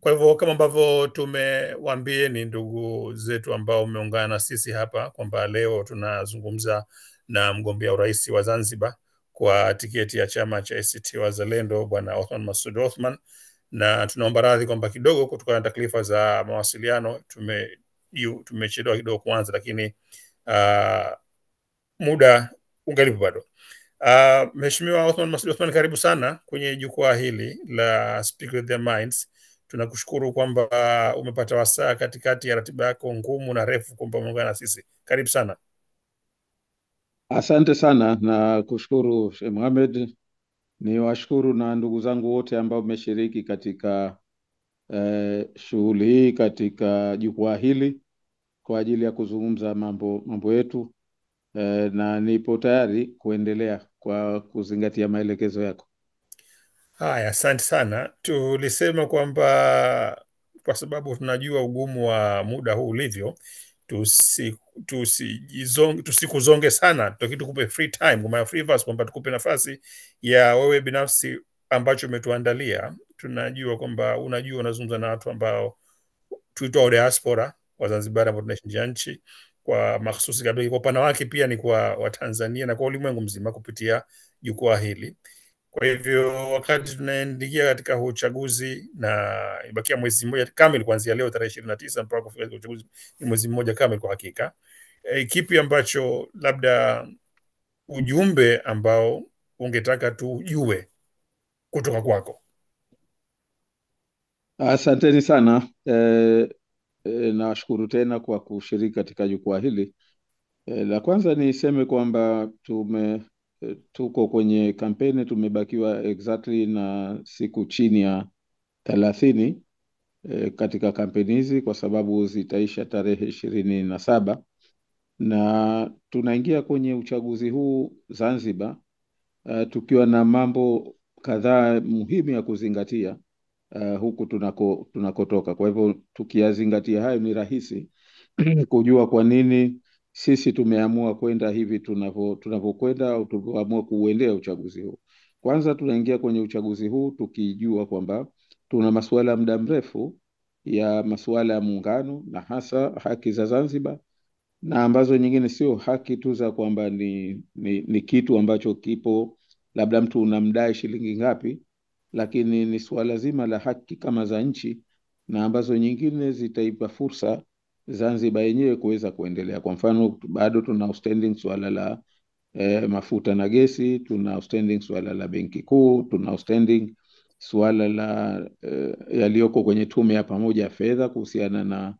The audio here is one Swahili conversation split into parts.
Kwa hivyo kama ambavyo tumewaambieni ndugu zetu ambao umeungana na sisi hapa kwamba leo tunazungumza na mgombea urais wa Zanzibar kwa tiketi ya chama cha ACT Wazalendo Bwana Othman Masoud Othman, na tunaomba radhi kwamba kidogo kutokana na taklifa za mawasiliano tumechelewa kidogo kuanza, lakini muda ungalipo bado. Mheshimiwa Othman Masoud Othman, karibu sana kwenye jukwaa hili la Speak with Their Minds. Tunakushukuru kwamba umepata wasaa katikati ya ratiba yako ngumu na refu kwamba umeungana na sisi. Karibu sana. Asante sana na kushukuru Sheikh Mohamed. Ni washukuru na ndugu zangu wote ambao mmeshiriki katika shughuli hii katika jukwaa hili kwa ajili ya kuzungumza mambo yetu, na nipo tayari kuendelea kwa kuzingatia maelekezo yako. Haya, asante sana. Tulisema kwamba kwa sababu tunajua ugumu wa muda huu ulivyo, tusikuzonge sana, tukupe free time, kwa maana free verse, kwamba tukupe nafasi ya wewe binafsi ambacho umetuandalia. Tunajua kwamba unazungumza na watu ambao tuitwa diaspora wa Zanzibar ambao tunaishi nje ya nchi, kwa mahsusi kabisa. Kwa upana wake pia ni kwa Watanzania na kwa ulimwengu mzima kupitia jukwaa hili. Kwa hivyo wakati tunaingia katika uchaguzi na ibakia mwezi mmoja kamili kuanzia leo tarehe 29 mpaka kufika uchaguzi, ni mwezi mmoja kamili kwa hakika. Kipi ambacho labda ujumbe ambao ungetaka tujue kutoka kwako? Asanteni sana. Nawashukuru tena kwa kushiriki katika jukwaa hili. La kwanza niseme kwamba tuko kwenye kampeni, tumebakiwa exactly na siku chini ya 30 katika kampeni hizi, kwa sababu zitaisha tarehe 27, na tunaingia kwenye uchaguzi huu Zanzibar tukiwa na mambo kadhaa muhimu ya kuzingatia huku tunakotoka. Kwa hivyo tukiyazingatia hayo, ni rahisi kujua kwa nini sisi tumeamua kwenda hivi tunavyokwenda au tulivyoamua kuuendea uchaguzi huu. Kwanza tunaingia kwenye uchaguzi huu tukijua kwamba tuna masuala ya muda mrefu ya masuala ya muungano na hasa haki za Zanzibar, na ambazo nyingine sio haki tu za kwamba ni kitu ambacho kipo labda mtu unamdai shilingi ngapi, lakini ni suala zima la haki kama za nchi, na ambazo nyingine zitaipa fursa Zanzibar yenyewe kuweza kuendelea. Kwa mfano, bado tuna outstanding suala la mafuta na gesi, tuna outstanding suala la benki kuu, tuna outstanding suala la yaliyoko kwenye tume ya pamoja ya fedha kuhusiana na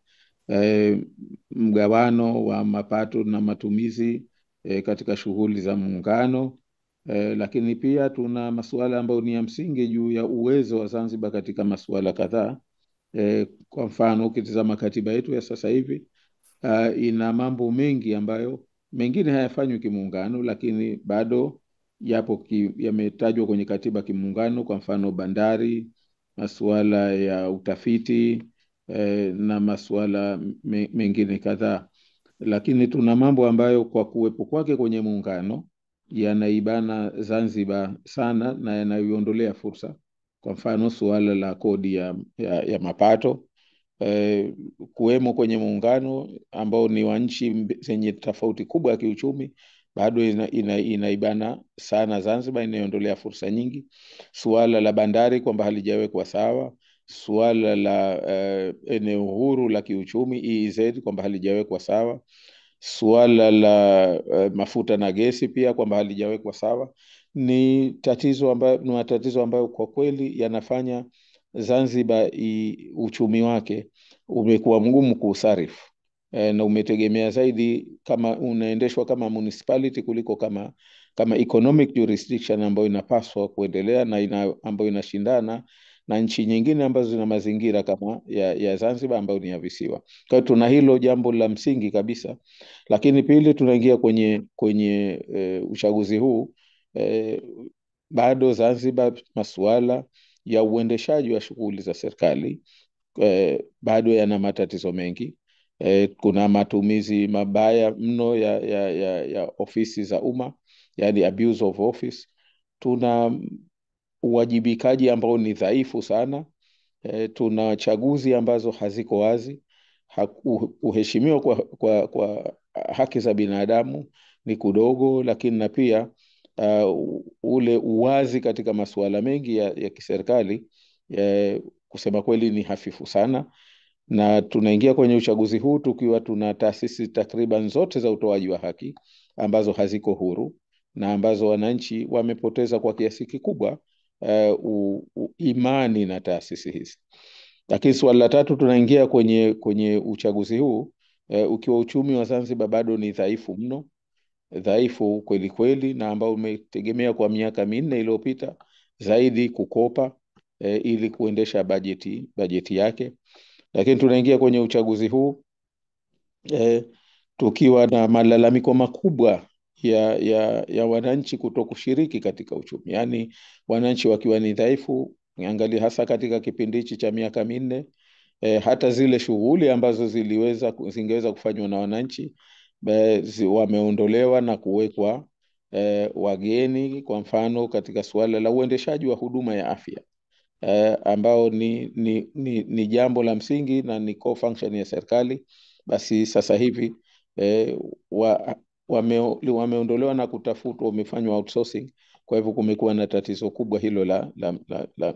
mgawano wa mapato na matumizi katika shughuli za muungano. Lakini pia tuna masuala ambayo ni ya msingi juu ya uwezo wa Zanzibar katika masuala kadhaa. Kwa mfano, ukitizama katiba yetu ya sasa hivi ina mambo mengi ambayo mengine hayafanywi kimuungano, lakini bado yametajwa kwenye katiba kimuungano. Kwa mfano, bandari, masuala ya utafiti na masuala mengine kadhaa. Lakini tuna mambo ambayo kwa kuwepo kwake kwenye muungano yanaibana Zanzibar sana na yanayoondolea fursa. Kwa mfano, suala la kodi ya mapato, kuwemo kwenye muungano ambao ni wa nchi zenye tofauti kubwa ya kiuchumi, bado inaibana sana Zanzibar, inaondolea fursa nyingi. Suala la bandari kwamba halijawekwa sawa, suala la eneo huru la kiuchumi EEZ kwamba halijawekwa sawa, suala la mafuta na gesi pia kwamba halijawekwa sawa. Ni matatizo ambayo kwa kweli yanafanya Zanzibar uchumi wake umekuwa mgumu kuusarifu, na umetegemea zaidi kama unaendeshwa kama municipality kuliko kama economic jurisdiction ambayo inapaswa kuendelea na ambayo inashindana na nchi nyingine ambazo zina mazingira kama ya Zanzibar ambayo ni ya visiwa. Kwa hiyo tuna hilo jambo la msingi kabisa. Lakini pili, tunaingia kwenye uchaguzi huu, bado Zanzibar masuala ya uendeshaji wa shughuli za serikali bado yana matatizo mengi. Kuna matumizi mabaya mno ya ofisi za umma, yani abuse of office. Tuna uwajibikaji ambao ni dhaifu sana, Tuna chaguzi ambazo haziko wazi. Kuheshimiwa kwa haki za binadamu ni kudogo, lakini na pia ule uwazi katika masuala mengi ya kiserikali kusema kweli ni hafifu sana, na tunaingia kwenye uchaguzi huu tukiwa tuna taasisi takriban zote za utoaji wa haki ambazo haziko huru na ambazo wananchi wamepoteza kwa kiasi kikubwa imani na taasisi hizi. Lakini swali la tatu, tunaingia kwenye uchaguzi huu ukiwa uchumi wa Zanzibar bado ni dhaifu mno, dhaifu kweli kweli, na ambao umetegemea kwa miaka minne iliyopita zaidi kukopa ili kuendesha bajeti yake. Lakini tunaingia kwenye uchaguzi huu tukiwa na malalamiko makubwa ya wananchi kuto kushiriki katika uchumi, yaani wananchi wakiwa ni dhaifu. Angalia hasa katika kipindi hichi cha miaka minne hata zile shughuli ambazo zingeweza kufanywa na wananchi wameondolewa na kuwekwa wageni. Kwa mfano katika suala la uendeshaji wa huduma ya afya ambao ni jambo la msingi na ni core function ya serikali, basi sasa hivi wameondolewa na kutafutwa, wamefanywa outsourcing. Kwa hivyo kumekuwa na tatizo kubwa hilo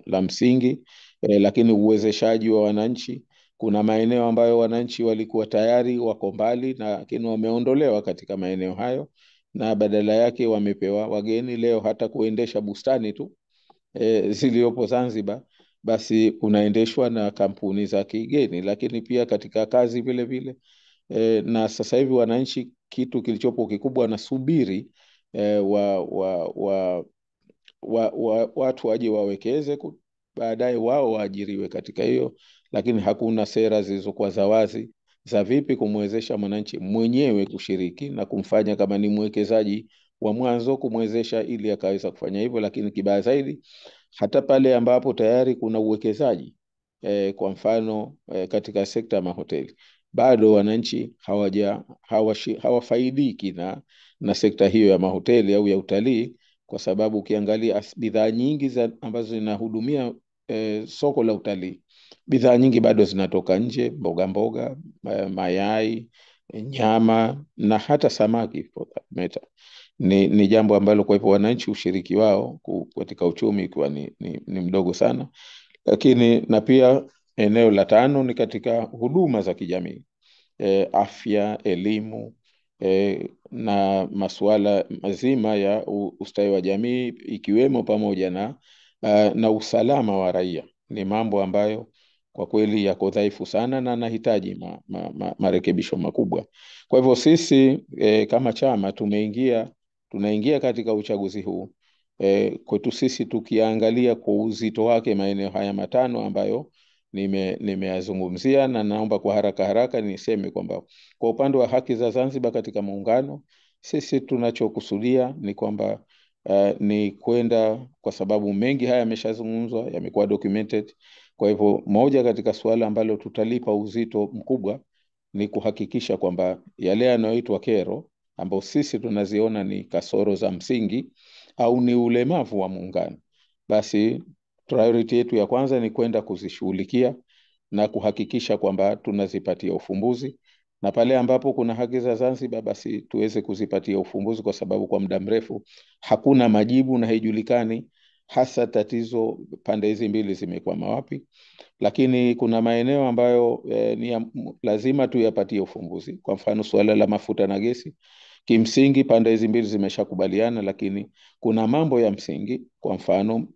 la msingi. Lakini uwezeshaji wa wananchi, kuna maeneo ambayo wananchi walikuwa tayari wako mbali, lakini wameondolewa katika maeneo hayo na badala yake wamepewa wageni. Leo hata kuendesha bustani tu ziliyopo Zanzibar basi unaendeshwa na kampuni za kigeni, lakini pia katika kazi vile vile. Na sasa hivi wananchi, kitu kilichopo kikubwa, wanasubiri watu waje wawekeze, baadaye wao waajiriwe katika hiyo, lakini hakuna sera zilizokuwa za wazi za vipi kumwezesha mwananchi mwenyewe kushiriki na kumfanya kama ni mwekezaji wa mwanzo, kumwezesha ili akaweza kufanya hivyo. Lakini kibaya zaidi, hata pale ambapo tayari kuna uwekezaji kwa mfano katika sekta ya mahoteli, bado wananchi hawafaidiki na sekta hiyo ya mahoteli au ya utalii, kwa sababu ukiangalia bidhaa nyingi ambazo zinahudumia soko la utalii, bidhaa nyingi bado zinatoka nje, mboga, mayai, nyama na hata samaki for that matter. Ni jambo ambalo kwa hivyo wananchi ushiriki wao katika uchumi ikiwa ni mdogo sana. Lakini na pia eneo la tano ni katika huduma za kijamii, afya, elimu na masuala mazima ya ustawi wa jamii, ikiwemo pamoja na usalama wa raia. Ni mambo ambayo kwa kweli yako dhaifu sana na nahitaji marekebisho makubwa. Kwa hivyo sisi kama chama tunaingia katika uchaguzi huu kwetu sisi tukiangalia kwa uzito wake maeneo haya matano ambayo nimeyazungumzia, na naomba kwa haraka niseme kwamba kwa upande wa haki za Zanzibar katika muungano, sisi tunachokusudia ni kwamba ni kwenda, kwa sababu mengi haya yameshazungumzwa, yamekuwa documented. Kwa hivyo moja katika suala ambalo tutalipa uzito mkubwa ni kuhakikisha kwamba yale yanayoitwa kero, ambao sisi tunaziona ni kasoro za msingi au ni ulemavu wa muungano, basi priority yetu ya kwanza ni kwenda kuzishughulikia na kuhakikisha kwamba tunazipatia ufumbuzi, na pale ambapo kuna haki za Zanzibar basi tuweze kuzipatia ufumbuzi, kwa sababu kwa muda mrefu hakuna majibu na haijulikani hasa tatizo pande hizi mbili zimekwama wapi. Lakini kuna maeneo ambayo lazima tuyapatie ufumbuzi. Kwa mfano suala la mafuta na gesi, kimsingi pande hizi mbili zimeshakubaliana, lakini kuna mambo ya msingi, kwa mfano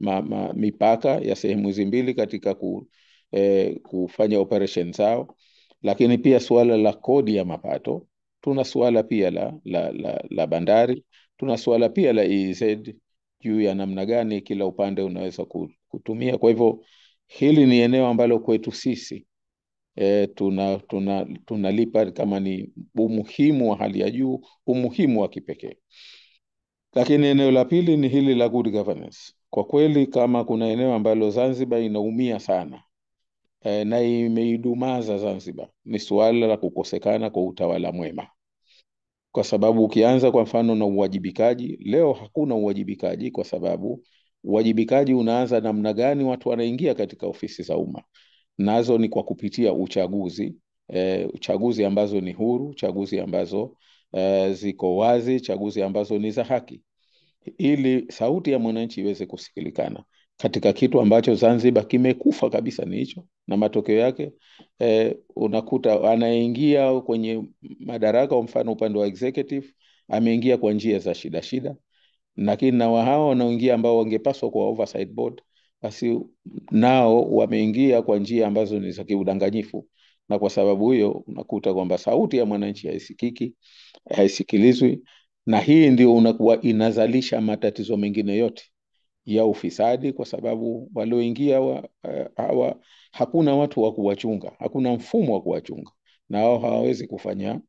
mipaka ya sehemu hizi mbili katika kufanya operation zao. Lakini pia suala la kodi ya mapato, tuna suala pia la bandari, tuna suala pia la EEZ juu ya namna gani kila upande unaweza kutumia. Kwa hivyo hili ni eneo ambalo kwetu sisi tunalipa kama ni umuhimu wa hali ya juu, umuhimu wa kipekee. Lakini eneo la pili ni hili la good governance. Kwa kweli kama kuna eneo ambalo Zanzibar inaumia sana na imeidumaza Zanzibar, ni suala la kukosekana kwa utawala mwema. Kwa sababu ukianza kwa mfano na uwajibikaji, leo hakuna uwajibikaji kwa sababu Uwajibikaji unaanza namna gani watu wanaingia katika ofisi za umma? Nazo ni kwa kupitia uchaguzi, chaguzi ambazo ni huru, chaguzi ambazo ziko wazi, chaguzi ambazo ni za haki, ili sauti ya mwananchi iweze kusikilikana katika kitu ambacho Zanzibar kimekufa kabisa, ni hicho. Na matokeo yake unakuta anayeingia kwenye madaraka, kwa mfano upande wa executive, ameingia kwa njia za shida, lakini na hao wanaoingia ambao wangepaswa kwa oversight board, basi nao wameingia kwa njia ambazo ni za kiudanganyifu, na kwa sababu hiyo unakuta kwamba sauti ya mwananchi haisikiki, haisikilizwi, na hii ndio unakuwa inazalisha matatizo mengine yote ya ufisadi, kwa sababu walioingia hawa hakuna watu wa kuwachunga, hakuna mfumo wa kuwachunga, na hao hawawezi kufanya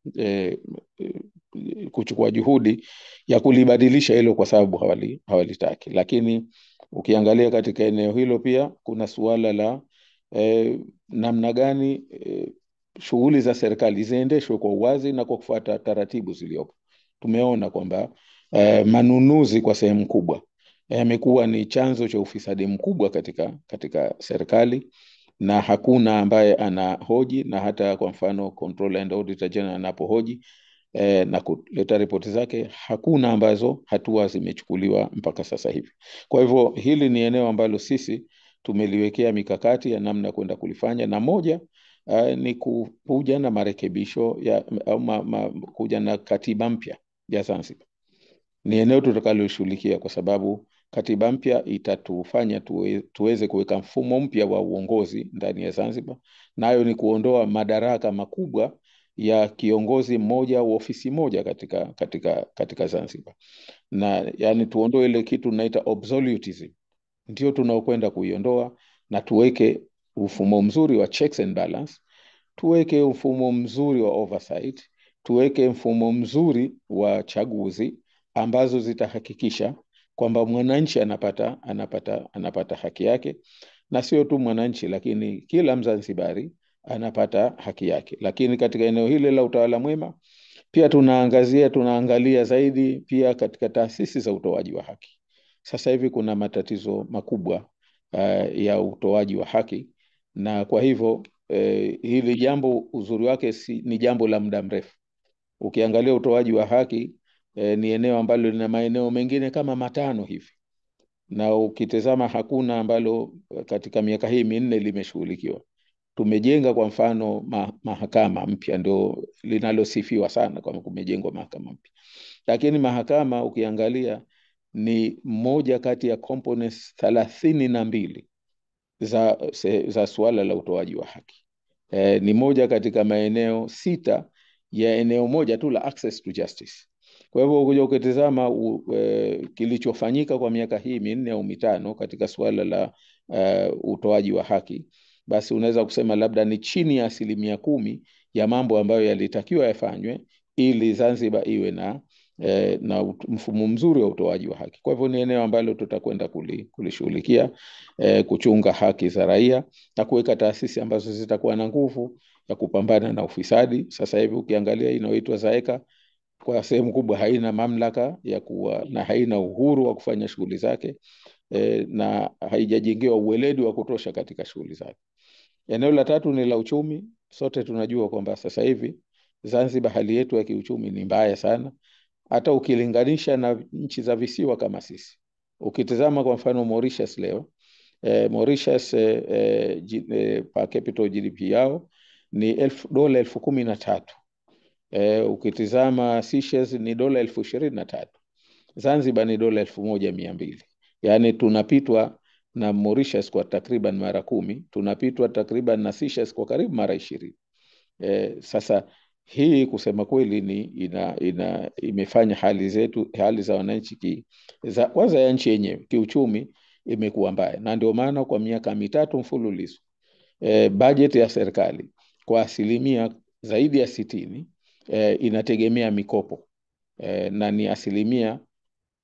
kuchukua juhudi ya kulibadilisha hilo, kwa sababu hawalitaki. Lakini ukiangalia katika eneo hilo pia kuna suala la namna gani shughuli za serikali ziendeshwe kwa uwazi na kwa kufuata taratibu zilizopo. Tumeona kwamba manunuzi kwa sehemu kubwa yamekuwa ni chanzo cha ufisadi mkubwa katika serikali, na hakuna ambaye anahoji, na hata kwa mfano Controller and Auditor General anapohoji na kuleta ripoti zake, hakuna ambazo hatua zimechukuliwa mpaka sasa hivi. Kwa hivyo hili ni eneo ambalo sisi tumeliwekea mikakati ya namna kwenda kulifanya, na moja ni kuja na marekebisho kuja na katiba mpya ya Zanzibar. Ni eneo tutakaloshughulikia, kwa sababu katiba mpya itatufanya tuweze kuweka mfumo mpya wa uongozi ndani ya Zanzibar, nayo ni kuondoa madaraka makubwa ya kiongozi mmoja au ofisi moja katika Zanzibar, na yani tuondoe ile kitu tunaita absolutism, ndio tunaokwenda kuiondoa, na tuweke mfumo mzuri wa checks and balance, tuweke mfumo mzuri wa oversight, tuweke mfumo mzuri wa chaguzi ambazo zitahakikisha kwamba mwananchi anapata haki yake, na sio tu mwananchi, lakini kila Mzanzibari anapata haki yake. Lakini katika eneo hili la utawala mwema pia tunaangalia zaidi pia katika taasisi za utoaji wa haki. Sasa hivi kuna matatizo makubwa ya utoaji wa haki, na kwa hivyo hili jambo uzuri wake ni jambo la muda mrefu. Ukiangalia utoaji wa haki ni eneo ambalo lina maeneo mengine kama 5 hivi, na ukitazama hakuna ambalo katika miaka hii 4 limeshughulikiwa. Tumejenga kwa mfano mahakama mpya, ndio linalosifiwa sana kwamba kumejengwa mahakama mpya, lakini mahakama ukiangalia ni moja kati ya components 32 za suala la utoaji wa haki. Ni moja katika maeneo 6 ya eneo moja tu la access to justice. Kwa hivyo ukija ukitazama kilichofanyika kwa miaka hii 4 au 5 katika suala la utoaji wa haki, basi unaweza kusema labda ni chini ya 10% ya mambo ambayo yalitakiwa yafanywe ili Zanzibar iwe na mfumo mzuri wa utoaji wa haki. Kwa hivyo ni eneo ambalo tutakwenda kulishughulikia, kuchunga haki za raia na kuweka taasisi ambazo zitakuwa na nguvu ya kupambana na ufisadi. Sasa hivi ukiangalia inayoitwa ZAECA kwa sehemu kubwa haina mamlaka ya kuwa na haina uhuru wa kufanya shughuli zake, na haijajengewa uweledi wa kutosha katika shughuli zake. Eneo la tatu ni la uchumi. Sote tunajua kwamba sasa hivi Zanzibar hali yetu ya kiuchumi ni mbaya sana, hata ukilinganisha na nchi za visiwa kama sisi. Ukitazama kwa mfano Mauritius leo, Mauritius per capita GDP yao ni $13,000. Ukitizama Seychelles ni $23,000. Zanzibar ni $1,200. Yani tunapitwa na Mauritius kwa takriban mara 10, tunapitwa takriban na Seychelles kwa karibu mara 20. Sasa hii kusema kweli ni imefanya hali za wananchi kwanza ya nchi yenyewe kiuchumi imekuwa mbaya, na ndio maana kwa miaka 3 mfululizo budget ya serikali kwa asilimia zaidi ya 60 inategemea mikopo, na ni asilimia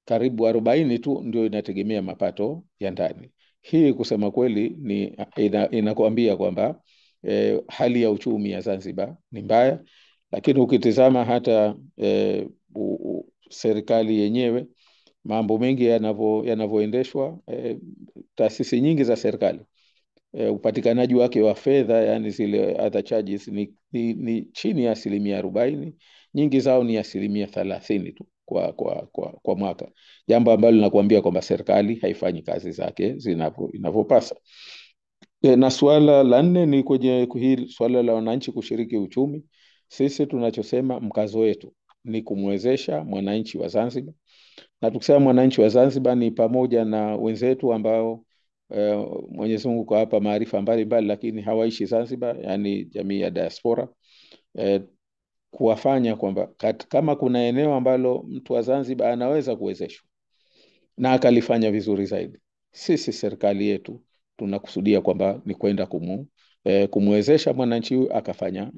karibu 40 tu ndio inategemea mapato ya ndani. Hii kusema kweli inakuambia kwamba hali ya uchumi ya Zanzibar ni mbaya. Lakini ukitizama hata serikali yenyewe mambo mengi yanavyoendeshwa, taasisi nyingi za serikali, upatikanaji wake wa fedha, yani zile other charges ni chini ya 40%, nyingi zao ni 30% tu kwa mwaka, jambo ambalo linakuambia kwamba serikali haifanyi kazi zake inavyopasa. Na suala la nne ni kwenye hili suala la wananchi kushiriki uchumi. Sisi tunachosema mkazo wetu ni kumwezesha mwananchi wa Zanzibar, na tukisema mwananchi wa Zanzibar ni pamoja na wenzetu ambao Mwenyezi Mungu kawapa maarifa mbalimbali lakini hawaishi Zanzibar, yani jamii ya diaspora, kuwafanya kwamba kama kuna eneo ambalo mtu wa Zanzibar anaweza kuwezeshwa na akalifanya vizuri zaidi, sisi serikali yetu tunakusudia kwamba ni kwenda kumwezesha mwananchi huyu akafanya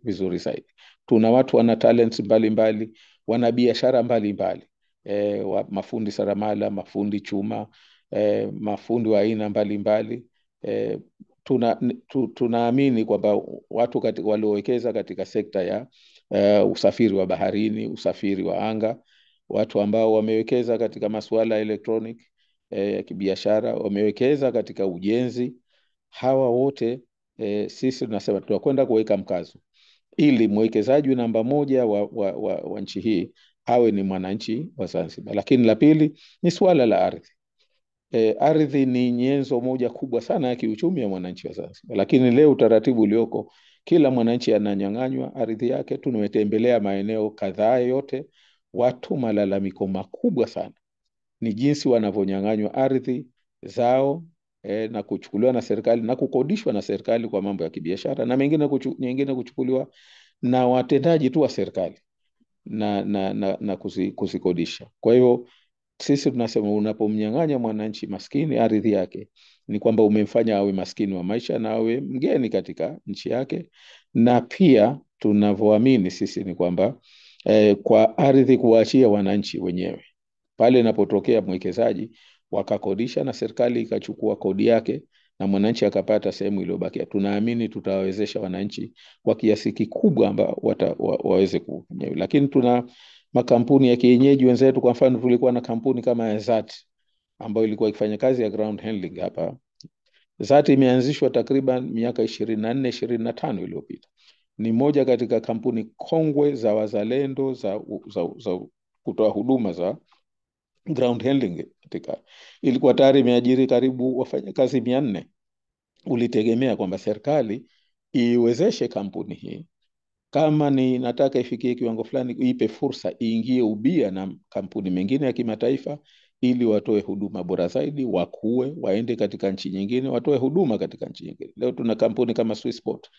vizuri zaidi. Tuna watu wana talents mbalimbali, wana biashara mbalimbali, mafundi saramala, mafundi chuma, mafundi wa aina mbalimbali. Tunaamini kwamba watu waliowekeza katika sekta ya usafiri wa baharini, usafiri wa anga, watu ambao wamewekeza katika masuala ya electronic ya kibiashara, wamewekeza katika ujenzi, hawa wote sisi tunasema tunakwenda kuweka mkazo ili mwekezaji namba moja wa nchi hii awe ni mwananchi wa Zanzibar. Lakini la pili ni suala la ardhi. Ardhi ni nyenzo moja kubwa sana ya kiuchumi ya mwananchi wa Zanzibar, lakini leo utaratibu ulioko, kila mwananchi ananyang'anywa ardhi yake. Tumetembelea maeneo kadhaa yote, watu malalamiko makubwa sana ni jinsi wanavyonyang'anywa ardhi zao, na kuchukuliwa na serikali na kukodishwa na serikali kwa mambo ya kibiashara, na nyingine kuchukuliwa na watendaji tu wa serikali na kuzikodisha. Kwa hiyo sisi tunasema unapomnyang'anya mwananchi maskini ardhi yake ni kwamba umemfanya awe maskini wa maisha na awe mgeni katika nchi yake. Na pia tunavyoamini sisi ni kwamba kwa ardhi kuwaachia wananchi wenyewe, pale inapotokea mwekezaji wakakodisha na serikali ikachukua kodi yake na mwananchi akapata sehemu iliyobakia, tunaamini tutawawezesha wananchi kwa kiasi kikubwa ambao waweze kufanya. Lakini tuna makampuni ya kienyeji wenzetu. Kwa mfano, tulikuwa na kampuni kama ya ZAT ambayo ilikuwa ikifanya kazi ya ground handling hapa. ZAT imeanzishwa takriban miaka 24-25 iliyopita. Ni moja katika kampuni kongwe za wazalendo za kutoa huduma za ground handling ilikuwa tayari imeajiri karibu wafanyakazi 400. Ulitegemea kwamba serikali iwezeshe kampuni hii, kama ni nataka ifikie kiwango fulani, ipe fursa iingie ubia na kampuni mengine ya kimataifa ili watoe huduma bora zaidi, wakue, waende katika nchi nyingine, watoe huduma katika nchi nyingine. Leo tuna kampuni kama Swissport.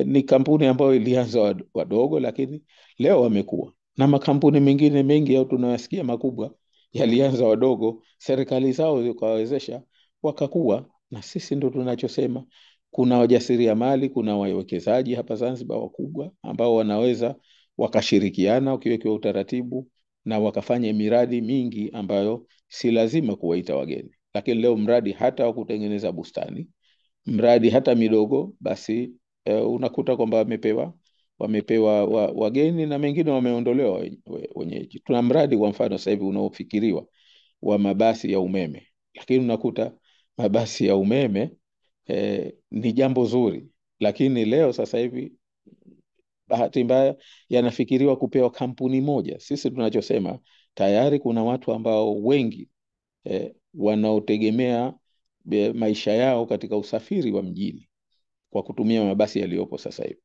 Ni kampuni ambayo ilianza wadogo lakini leo wamekuwa, na makampuni mengine mengi au tunayasikia makubwa yalianza wadogo, serikali zao zikawawezesha wakakua. Na sisi ndo tunachosema, kuna wajasiriamali, kuna wawekezaji hapa Zanzibar wakubwa ambao wanaweza wakashirikiana wakiwekewa utaratibu na wakafanya miradi mingi ambayo si lazima kuwaita wageni. Lakini leo mradi hata wa kutengeneza bustani, mradi hata midogo, basi unakuta kwamba wamepewa wageni na mengine wameondolewa wenyeji. Tuna mradi kwa mfano sasa hivi unaofikiriwa wa mabasi ya umeme, lakini unakuta mabasi ya umeme ni jambo zuri, lakini leo sasa hivi bahati mbaya yanafikiriwa kupewa kampuni moja. Sisi tunachosema, tayari kuna watu ambao wengi wanaotegemea maisha yao katika usafiri wa mjini kwa kutumia mabasi yaliyopo sasa hivi.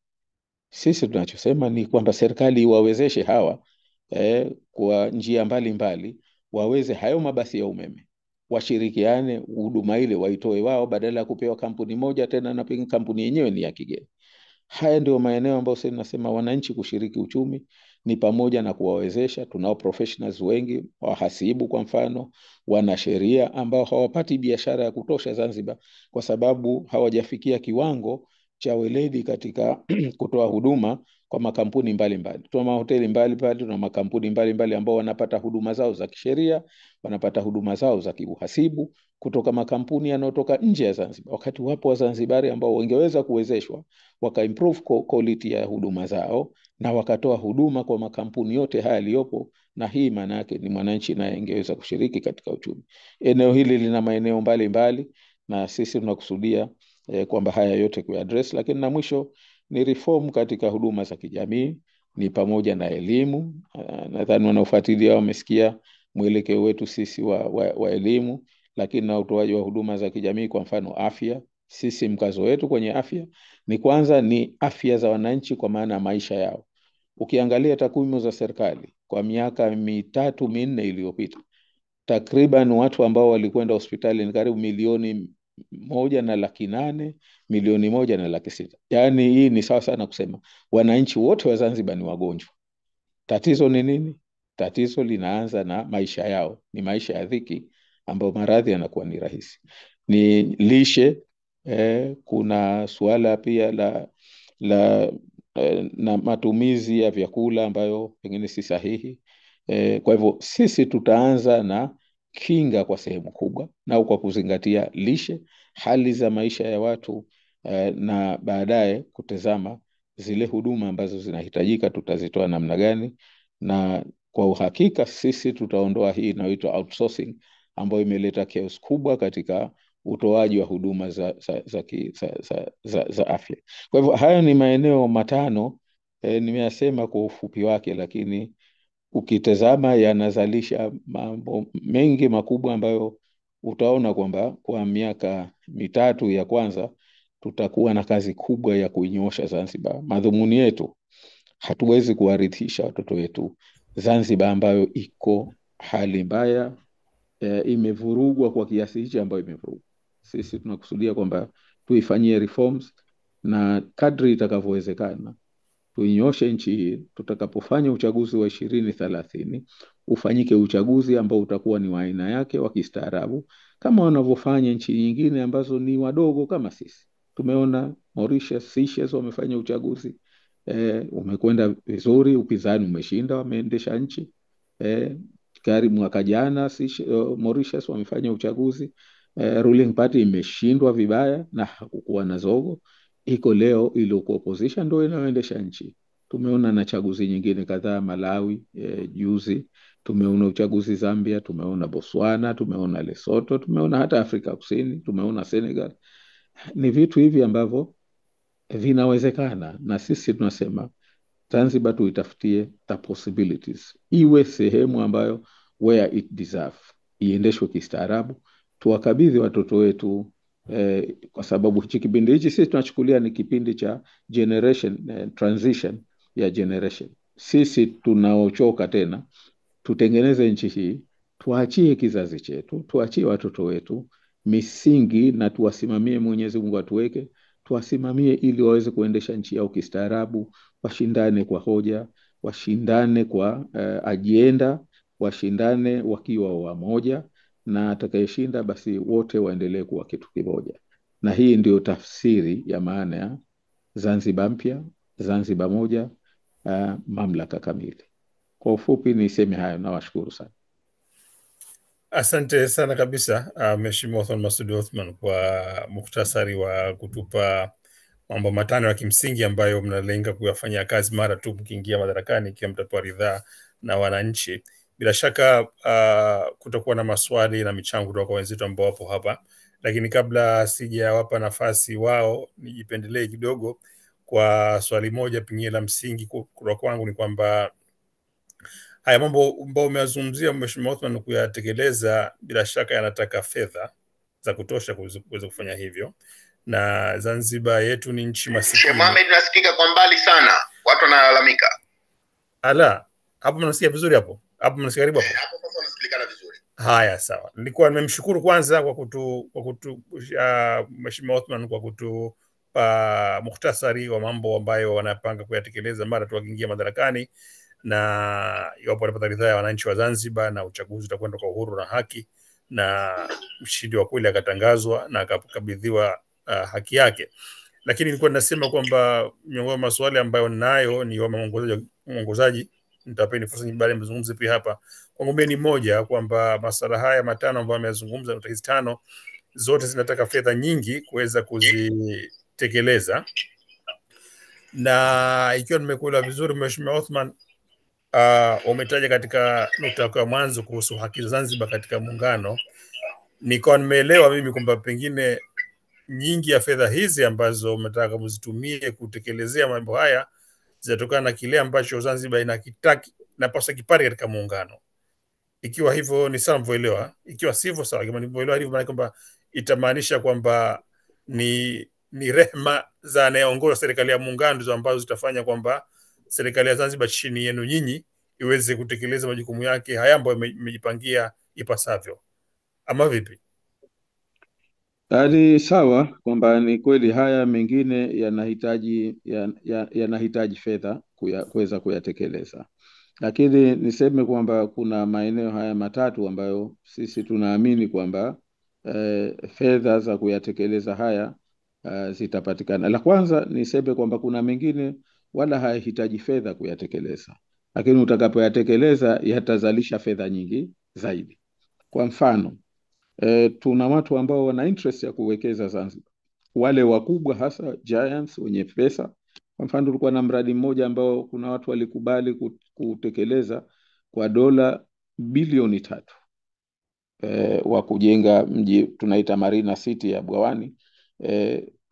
Sisi tunachosema ni kwamba serikali iwawezeshe hawa kwa njia mbalimbali waweze hayo mabasi ya umeme, washirikiane, huduma ile waitoe wao badala ya kupewa kampuni moja, tena na pengine kampuni yenyewe ni ya kigeni. Haya ndio maeneo ambayo sisi tunasema wananchi kushiriki uchumi ni pamoja na kuwawezesha. Tunao professionals wengi, wahasibu kwa mfano, wanasheria ambao hawapati biashara ya kutosha Zanzibar kwa sababu hawajafikia kiwango cha weledi katika kutoa huduma kwa makampuni mbalimbali. Tuna mahoteli mbalimbali, tuna makampuni mbalimbali ambao wanapata huduma zao za kisheria, wanapata huduma zao za kiuhasibu kutoka makampuni yanayotoka nje ya Zanzibar, wakati wapo Wazanzibari ambao wangeweza kuwezeshwa wakaimprove quality ya huduma zao na wakatoa huduma kwa makampuni yote haya yaliyopo, na hii maana yake ni mwananchi naye ingeweza kushiriki katika uchumi. Eneo hili lina maeneo mbalimbali na sisi tunakusudia kwamba haya yote kuaddress, lakini na mwisho ni reform katika huduma za kijamii, ni pamoja na elimu. Nadhani wanaofuatilia wamesikia mwelekeo wetu sisi wa elimu, lakini na utoaji wa huduma za kijamii, kwa mfano afya. Sisi mkazo wetu kwenye afya ni kwanza ni afya za wananchi, kwa maana ya maisha yao. Ukiangalia takwimu za serikali kwa miaka 3-4 iliyopita, takriban watu ambao walikwenda hospitali ni karibu 1.8 milioni, 1.6 milioni. Yaani hii ni sawa sana kusema wananchi wote wa Zanzibar ni wagonjwa. Tatizo ni nini? Tatizo linaanza na maisha yao, ni maisha ya dhiki ambayo maradhi yanakuwa ni rahisi. Ni lishe, kuna suala pia na matumizi ya vyakula ambayo pengine si sahihi. Kwa hivyo sisi tutaanza na kinga kwa sehemu kubwa, na kwa kuzingatia lishe, hali za maisha ya watu, na baadaye kutazama zile huduma ambazo zinahitajika tutazitoa namna gani. Na kwa uhakika sisi tutaondoa hii inayoitwa outsourcing ambayo imeleta chaos kubwa katika utoaji wa huduma za afya. Kwa hivyo hayo ni maeneo matano nimeyasema kwa ufupi wake, lakini ukitazama yanazalisha mambo mengi makubwa ambayo utaona kwamba kwa miaka 3 ya kwanza tutakuwa na kazi kubwa ya kuinyosha Zanzibar. Madhumuni yetu, hatuwezi kuwarithisha watoto wetu Zanzibar ambayo iko hali mbaya, imevurugwa kwa kiasi hichi ambayo imevurugwa. Sisi tunakusudia kwamba tuifanyie reforms na kadri itakavyowezekana tuinyoshe nchi hii. Tutakapofanya uchaguzi wa 2030 ufanyike uchaguzi ambao utakuwa ni wa aina yake, wa kistaarabu, kama wanavyofanya nchi nyingine ambazo ni wadogo kama sisi. Tumeona Mauritius, Seychelles wamefanya uchaguzi, umekwenda vizuri, upinzani umeshinda, wameendesha nchi. Karibu mwaka jana Mauritius wamefanya uchaguzi, ruling party imeshindwa vibaya na hakukuwa na zogo. Iko leo iliyokuwa opposition ndio inayoendesha nchi. Tumeona na chaguzi nyingine kadhaa, Malawi juzi, tumeona uchaguzi Zambia, tumeona Botswana, tumeona Lesotho, tumeona hata Afrika Kusini, tumeona Senegal. Ni vitu hivi ambavyo vinawezekana, na sisi tunasema Zanzibar tuitafutie the possibilities, iwe sehemu ambayo where it deserve, iendeshwe kistaarabu, tuwakabidhi watoto wetu. Kwa sababu kipindi hichi sisi tunachukulia ni kipindi cha generation, transition ya generation. Sisi tunaochoka tena tutengeneze nchi hii, tuachie kizazi chetu, tuachie watoto wetu misingi, na tuwasimamie, Mwenyezi Mungu atuweke tuwasimamie ili waweze kuendesha nchi yao kistaarabu, washindane kwa hoja, washindane kwa ajenda, washindane wakiwa wamoja, na atakayeshinda basi wote waendelee kuwa kitu kimoja. Na hii ndio tafsiri ya maana ya Zanzibar mpya, Zanzibar moja, mamlaka kamili. Kwa ufupi niseme hayo, na washukuru sana. Asante sana kabisa Mheshimiwa Othman Masoud Othman kwa mukhtasari wa kutupa mambo matano ya kimsingi ambayo mnalenga kuyafanyia kazi mara tu mkiingia madarakani, ikiwa mtapewa ridhaa na wananchi. Bila shaka kutakuwa na maswali na michango kutoka kwa wenzetu ambao wapo hapa, lakini kabla sijawapa nafasi wao, nijipendelee kidogo kwa swali moja pengine la msingi kutoka kwangu. Ni kwamba haya mambo ambayo umeyazungumzia Mheshimiwa Othman kuyatekeleza, bila shaka yanataka fedha za kutosha kuweza kufanya hivyo, na Zanzibar yetu ni nchi masikini. Sheikh Mohamed, nasikika kwa mbali sana, watu wanalalamika. Ala, hapo mnasikia vizuri hapo? Hapo mnasikia karibu hapo? Hapo sasa unasikilika vizuri. Haya, sawa. Nilikuwa nimemshukuru kwanza kwa Mheshimiwa Othman kwa mukhtasari wa mambo ambayo wanapanga kuyatekeleza mara tu wakiingia madarakani, na iwapo wanapata ridhaa ya wananchi wa Zanzibar na uchaguzi utakwenda kwa uhuru na haki, na mshindi wa kweli akatangazwa na akakabidhiwa haki yake. lakini nilikuwa nasema kwamba miongoni mwa maswali ambayo nayo ni wa mwongozaji, nitapeni fursa baadaye mzungumze pia hapa. Kwangu mimi ni moja kwamba masala haya matano ambayo amezungumza, hizi tano zote zinataka fedha nyingi kuweza kuzitekeleza, na ikiwa nimekuelewa vizuri Mheshimiwa Othman, umetaja katika nukta yako ya mwanzo kuhusu haki za Zanzibar katika muungano, nikawa nimeelewa mimi kwamba pengine nyingi ya fedha hizi ambazo umetaka muzitumie kutekelezea mambo haya zinatokana na kile ambacho Zanzibar inakitaki napaswa kipate katika muungano. Ikiwa hivyo ni sawa mvyoelewa, ikiwa sivyo sawa. Kama nilivyoelewa hivyo, maana kwamba itamaanisha kwamba ni rehema za anayeongoza serikali ya muungano ndizo ambazo zitafanya kwamba serikali ya Zanzibar chini yenu nyinyi iweze kutekeleza majukumu yake haya ambayo imejipangia ipasavyo, ama vipi? Ni sawa kwamba ni kweli haya mengine yanahitaji fedha kuweza kuyatekeleza, lakini niseme kwamba kuna maeneo haya matatu ambayo sisi tunaamini kwamba fedha za kuyatekeleza haya zitapatikana. La kwanza niseme kwamba kuna mengine wala hayahitaji fedha kuyatekeleza, lakini utakapoyatekeleza yatazalisha fedha nyingi zaidi. Kwa mfano, tuna watu ambao wana interest ya kuwekeza Zanzibar, wale wakubwa hasa giants wenye pesa. Kwa mfano, tulikuwa na mradi mmoja ambao kuna watu walikubali kutekeleza kwa dola bilioni 3 wa kujenga mji tunaita Marina City ya Bwawani.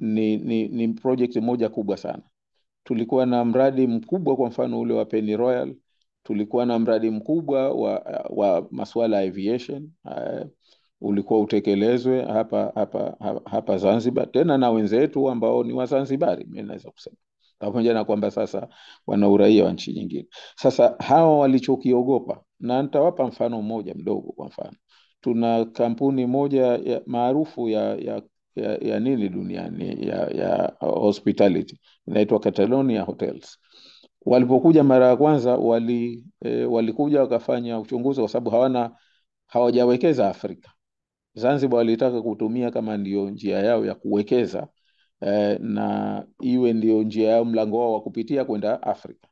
Ni project moja kubwa sana. Tulikuwa na mradi mkubwa, kwa mfano ule wa Penny Royal. Tulikuwa na mradi mkubwa wa masuala ya aviation, ulikuwa utekelezwe hapa Zanzibar, tena na wenzetu ambao ni Wazanzibari, mimi naweza kusema, pamoja na kwamba sasa wana uraia wa nchi nyingine. Sasa hawa walichokiogopa, na nitawapa mfano mmoja mdogo. Kwa mfano, tuna kampuni moja maarufu ya nini duniani ya hospitality, inaitwa Catalonia Hotels. Walipokuja mara ya kwanza walikuja wakafanya uchunguzi, kwa sababu hawajawekeza Afrika. Zanzibar walitaka kutumia kama ndio njia yao ya kuwekeza, na iwe ndio njia yao, mlango wao wa kupitia kwenda Afrika.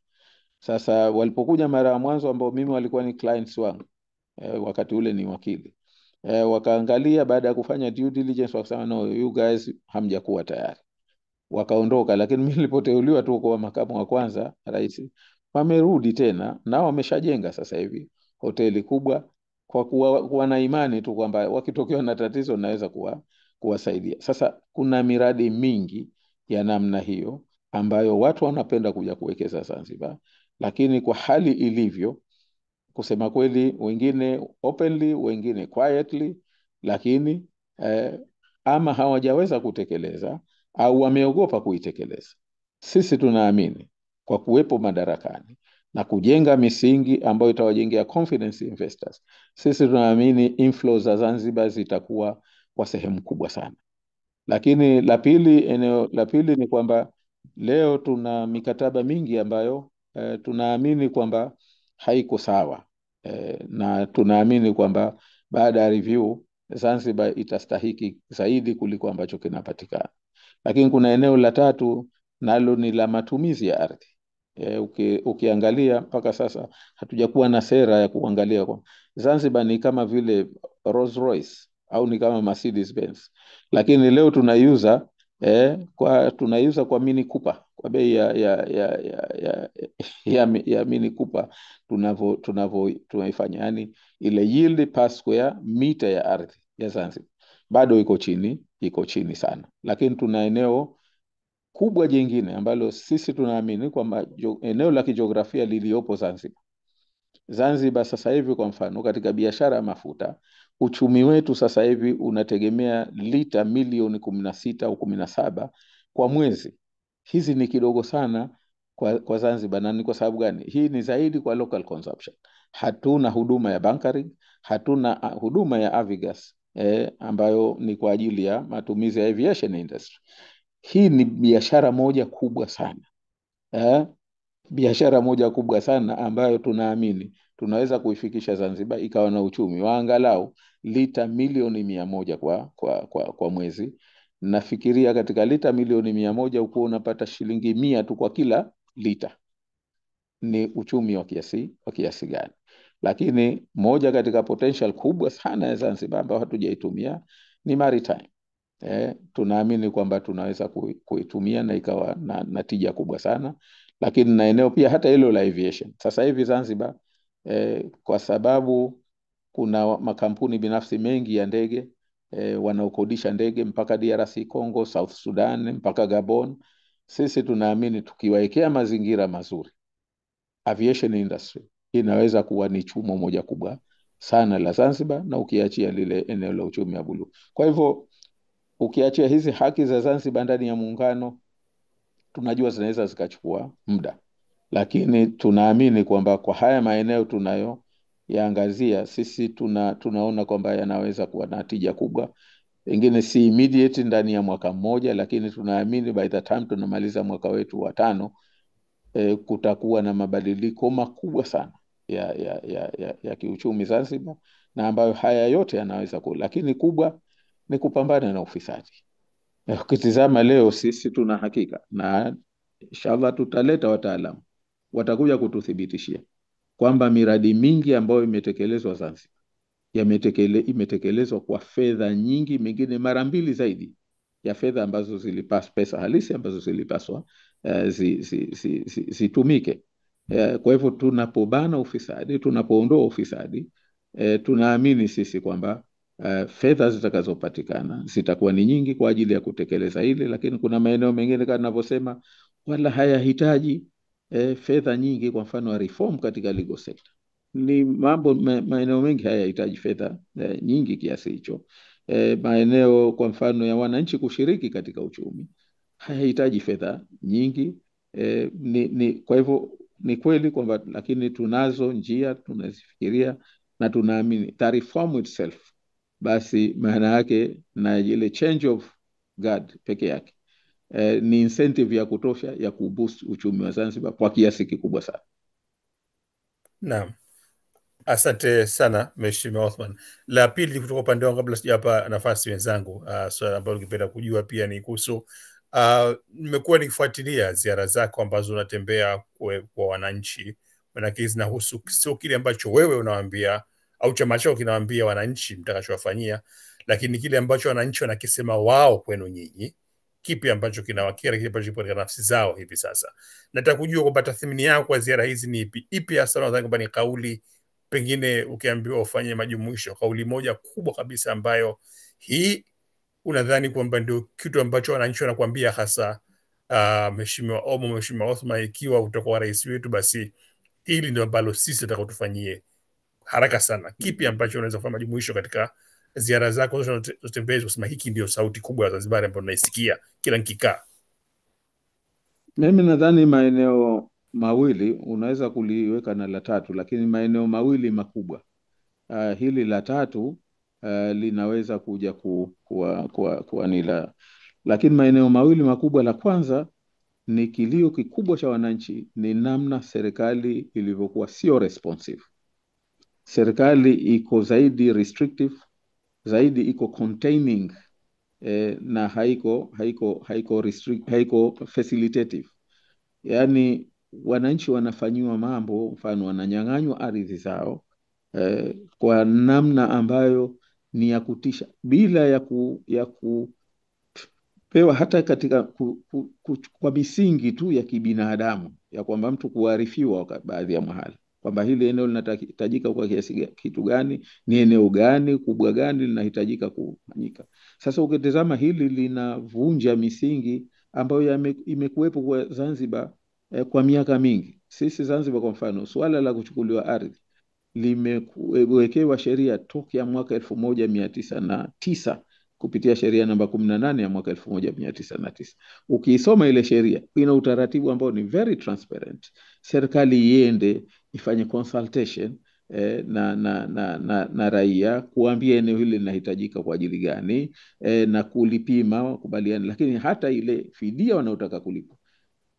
Sasa walipokuja mara ya mwanzo, ambao mimi walikuwa ni clients wangu, wakati ule ni wakili, wakaangalia, baada ya kufanya due diligence wakasema no, you guys hamjakuwa tayari, wakaondoka. Lakini mimi nilipoteuliwa tu kwa makamu wa kwanza rais, wamerudi tena na wameshajenga sasa hivi hoteli kubwa, kwa kuwa na imani tu kwamba wakitokea na tatizo naweza kuwasaidia. Sasa kuna miradi mingi ya namna hiyo ambayo watu wanapenda kuja kuwekeza Zanzibar, lakini kwa hali ilivyo, kusema kweli, wengine openly, wengine quietly, lakini ama hawajaweza kutekeleza au wameogopa kuitekeleza. Sisi tunaamini kwa kuwepo madarakani na kujenga misingi ambayo itawajengea confidence investors, sisi tunaamini inflow za Zanzibar zitakuwa kwa sehemu kubwa sana. Lakini eneo la pili ni kwamba leo tuna mikataba mingi ambayo tunaamini kwamba haiko sawa, na tunaamini kwamba baada ya review Zanzibar itastahiki zaidi kuliko ambacho kinapatikana. Lakini kuna eneo la tatu, nalo ni la matumizi ya ardhi. Ukiangalia mpaka sasa hatujakuwa na sera ya kuangalia kwa Zanzibar ni kama vile Rolls Royce au ni kama Mercedes Benz, lakini leo tunaiuza kwa Mini Cooper, kwa bei ya Mini Cooper tunaifanya, yani ile yield per square meter ya ardhi ya Zanzibar bado iko chini sana. Lakini tuna eneo kubwa jingine ambalo sisi tunaamini kwamba eneo la kijiografia liliopo Zanzibar sasa hivi, kwa mfano katika biashara ya mafuta, uchumi wetu sasa hivi unategemea lita milioni 16 au 17 kwa mwezi. Hizi ni kidogo sana kwa Zanzibar. Na ni kwa sababu gani? Hii ni zaidi kwa local consumption. Hatuna huduma ya bunkering, hatuna huduma ya avigas ambayo ni kwa ajili ya matumizi ya aviation industry. Hii ni biashara moja kubwa sana, biashara moja kubwa sana ambayo tunaamini tunaweza kuifikisha Zanzibar ikawa na uchumi wa angalau lita milioni 100 kwa mwezi. nafikiria katika lita milioni 100 ukuwa unapata shilingi 100 tu kwa kila lita. Ni uchumi wa kiasi gani? Lakini moja katika potential kubwa sana ya Zanzibar ambayo hatujaitumia ni maritime. Tunaamini kwamba tunaweza kuitumia na ikawa na tija kubwa sana, lakini na eneo pia hata hilo la aviation. Sasa hivi Zanzibar kwa sababu kuna makampuni binafsi mengi ya ndege wanaokodisha ndege mpaka DRC Congo, South Sudan, mpaka Gabon. Sisi tunaamini tukiwaekea mazingira mazuri, aviation industry inaweza kuwa ni chumo moja kubwa sana la Zanzibar, na ukiachia lile eneo la uchumi wa buluu. Kwa hivyo ukiachia hizi haki za Zanzibar ndani ya muungano, tunajua zinaweza zikachukua muda, lakini tunaamini kwamba kwa haya maeneo tunayoyaangazia sisi tunaona kwamba yanaweza kuwa na tija kubwa. Pengine si immediate ndani ya mwaka mmoja, lakini tunaamini by the time tunamaliza mwaka wetu wa 5 kutakuwa na mabadiliko makubwa sana ya kiuchumi Zanzibar, na ambayo haya yote yanaweza lakini kubwa ni kupambana na ufisadi. Ukitizama leo sisi tuna hakika, na inshallah tutaleta wataalamu watakuja kututhibitishia kwamba miradi mingi ambayo imetekelezwa Zanzibar imetekelezwa kwa fedha nyingi, mengine mara 2 zaidi ya fedha ambazo zilipaswa, pesa halisi ambazo zilipaswa zitumike. Kwa hivyo tunapobana ufisadi, tunapoondoa ufisadi, tunaamini sisi kwamba fedha zitakazopatikana zitakuwa ni nyingi kwa ajili ya kutekeleza ile. Lakini kuna maeneo mengine kama ninavyosema wala hayahitaji fedha nyingi. Kwa mfano reform katika legal sector ni maeneo mengi hayahitaji fedha nyingi kiasi hicho. Maeneo kwa mfano ya wananchi kushiriki katika uchumi hayahitaji fedha nyingi. Kwa hivyo ni kweli kwamba, lakini tunazo njia tunazifikiria na tunaamini the reform itself, basi maana yake na ile change of guard peke yake ni incentive ya kutosha ya kuboost uchumi wa Zanzibar kwa kiasi kikubwa sana. Naam. Asante sana Mheshimiwa Othman. La pili kutoka upande wangu, kabla sijapa nafasi wenzangu, swala ambalo ningependa kujua pia ni kuhusu nimekuwa nikifuatilia ziara zako ambazo unatembea kwa wananchi, manake zinahusu sio kile ambacho wewe unawaambia au chama chako kinawaambia wananchi mtakachowafanyia, lakini kile ambacho wananchi wanakisema wao kwenu nyinyi, kipi ambacho kinawakera, kipi ambacho kipo katika nafsi zao hivi sasa. Nataka kujua kwamba tathmini yako kwa ziara hizi ni ipi hasa unadhani kwamba ni kauli, pengine ukiambiwa ufanye majumuisho, kauli moja kubwa kabisa ambayo hii unadhani kwamba ndio kitu ambacho wananchi wanakuambia hasa, Mheshimiwa Omo, Mheshimiwa Othman, ikiwa utakuwa rais wetu, basi hili ndio ambalo sisi tutakotufanyie haraka sana. Kipi ambacho unaweza kufanya majumuisho katika ziara zako zote mbele, kusema hiki ndio sauti kubwa ya Zanzibar ambayo tunaisikia kila nikikaa? Mimi nadhani maeneo mawili, unaweza kuliweka na la tatu, lakini maeneo mawili makubwa. Hili la tatu linaweza kuja kuwa ni la, lakini maeneo mawili makubwa. La kwanza ni kilio kikubwa cha wananchi ni namna serikali ilivyokuwa sio responsive. Serikali iko zaidi restrictive, zaidi iko containing, na haiko facilitative. Yani wananchi wanafanyiwa mambo, mfano wananyang'anywa ardhi zao kwa namna ambayo ni ya kutisha, bila ya kupewa hata katika kwa misingi tu ya kibinadamu, ya kwamba mtu kuarifiwa baadhi ya mahali kwamba hili eneo linahitajika kwa kiasi kitu gani, ni eneo gani, kubwa gani linahitajika kufanyika. Sasa ukitazama hili linavunja misingi ambayo imekuwepo kwa Zanzibar kwa miaka mingi. Sisi Zanzibar kwa mfano, swala la kuchukuliwa ardhi limewekewa sheria tokea mwaka 1909 kupitia sheria namba 18 ya mwaka 1909. Ukiisoma ile sheria ina utaratibu ambao ni very transparent. Serikali iende ifanye consultation na raia, kuambia eneo hili linahitajika kwa ajili gani, na kulipima, wakubaliana. Lakini hata ile fidia wanaotaka kulipa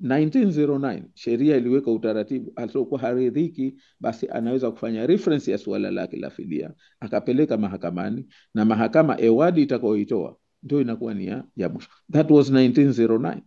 1909 sheria iliweka utaratibu, atakuwa haridhiki basi anaweza kufanya reference ya suala lake la fidia, akapeleka mahakamani, na mahakama ewadi itakayoitoa ndio inakuwa ni ya mwisho. That was 1909.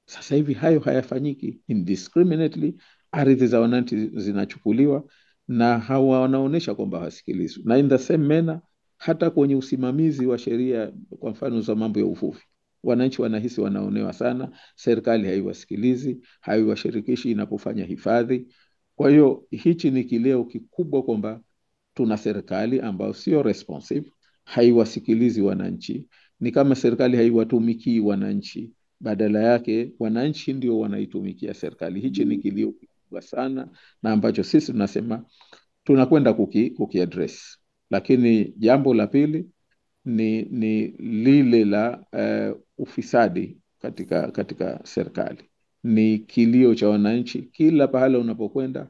Sasa hivi hayo hayafanyiki indiscriminately, ardhi za wananchi zinachukuliwa na hawa wanaonesha kwamba hawasikilizwi. Na in the same manner, hata kwenye usimamizi wa sheria, kwa mfano za mambo ya uvuvi, wananchi wanahisi wanaonewa sana, serikali haiwasikilizi, haiwashirikishi inapofanya hifadhi. Kwa hiyo hichi ni kileo kikubwa kwamba tuna serikali ambayo sio responsive, haiwasikilizi wananchi, ni kama serikali haiwatumikii wananchi, badala yake wananchi ndio wanaitumikia serikali. Hichi ni kilio kikubwa sana na ambacho sisi tunasema tunakwenda kukiaddress. Lakini jambo la pili ni lile la ufisadi katika serikali. Ni kilio cha wananchi, kila pahala unapokwenda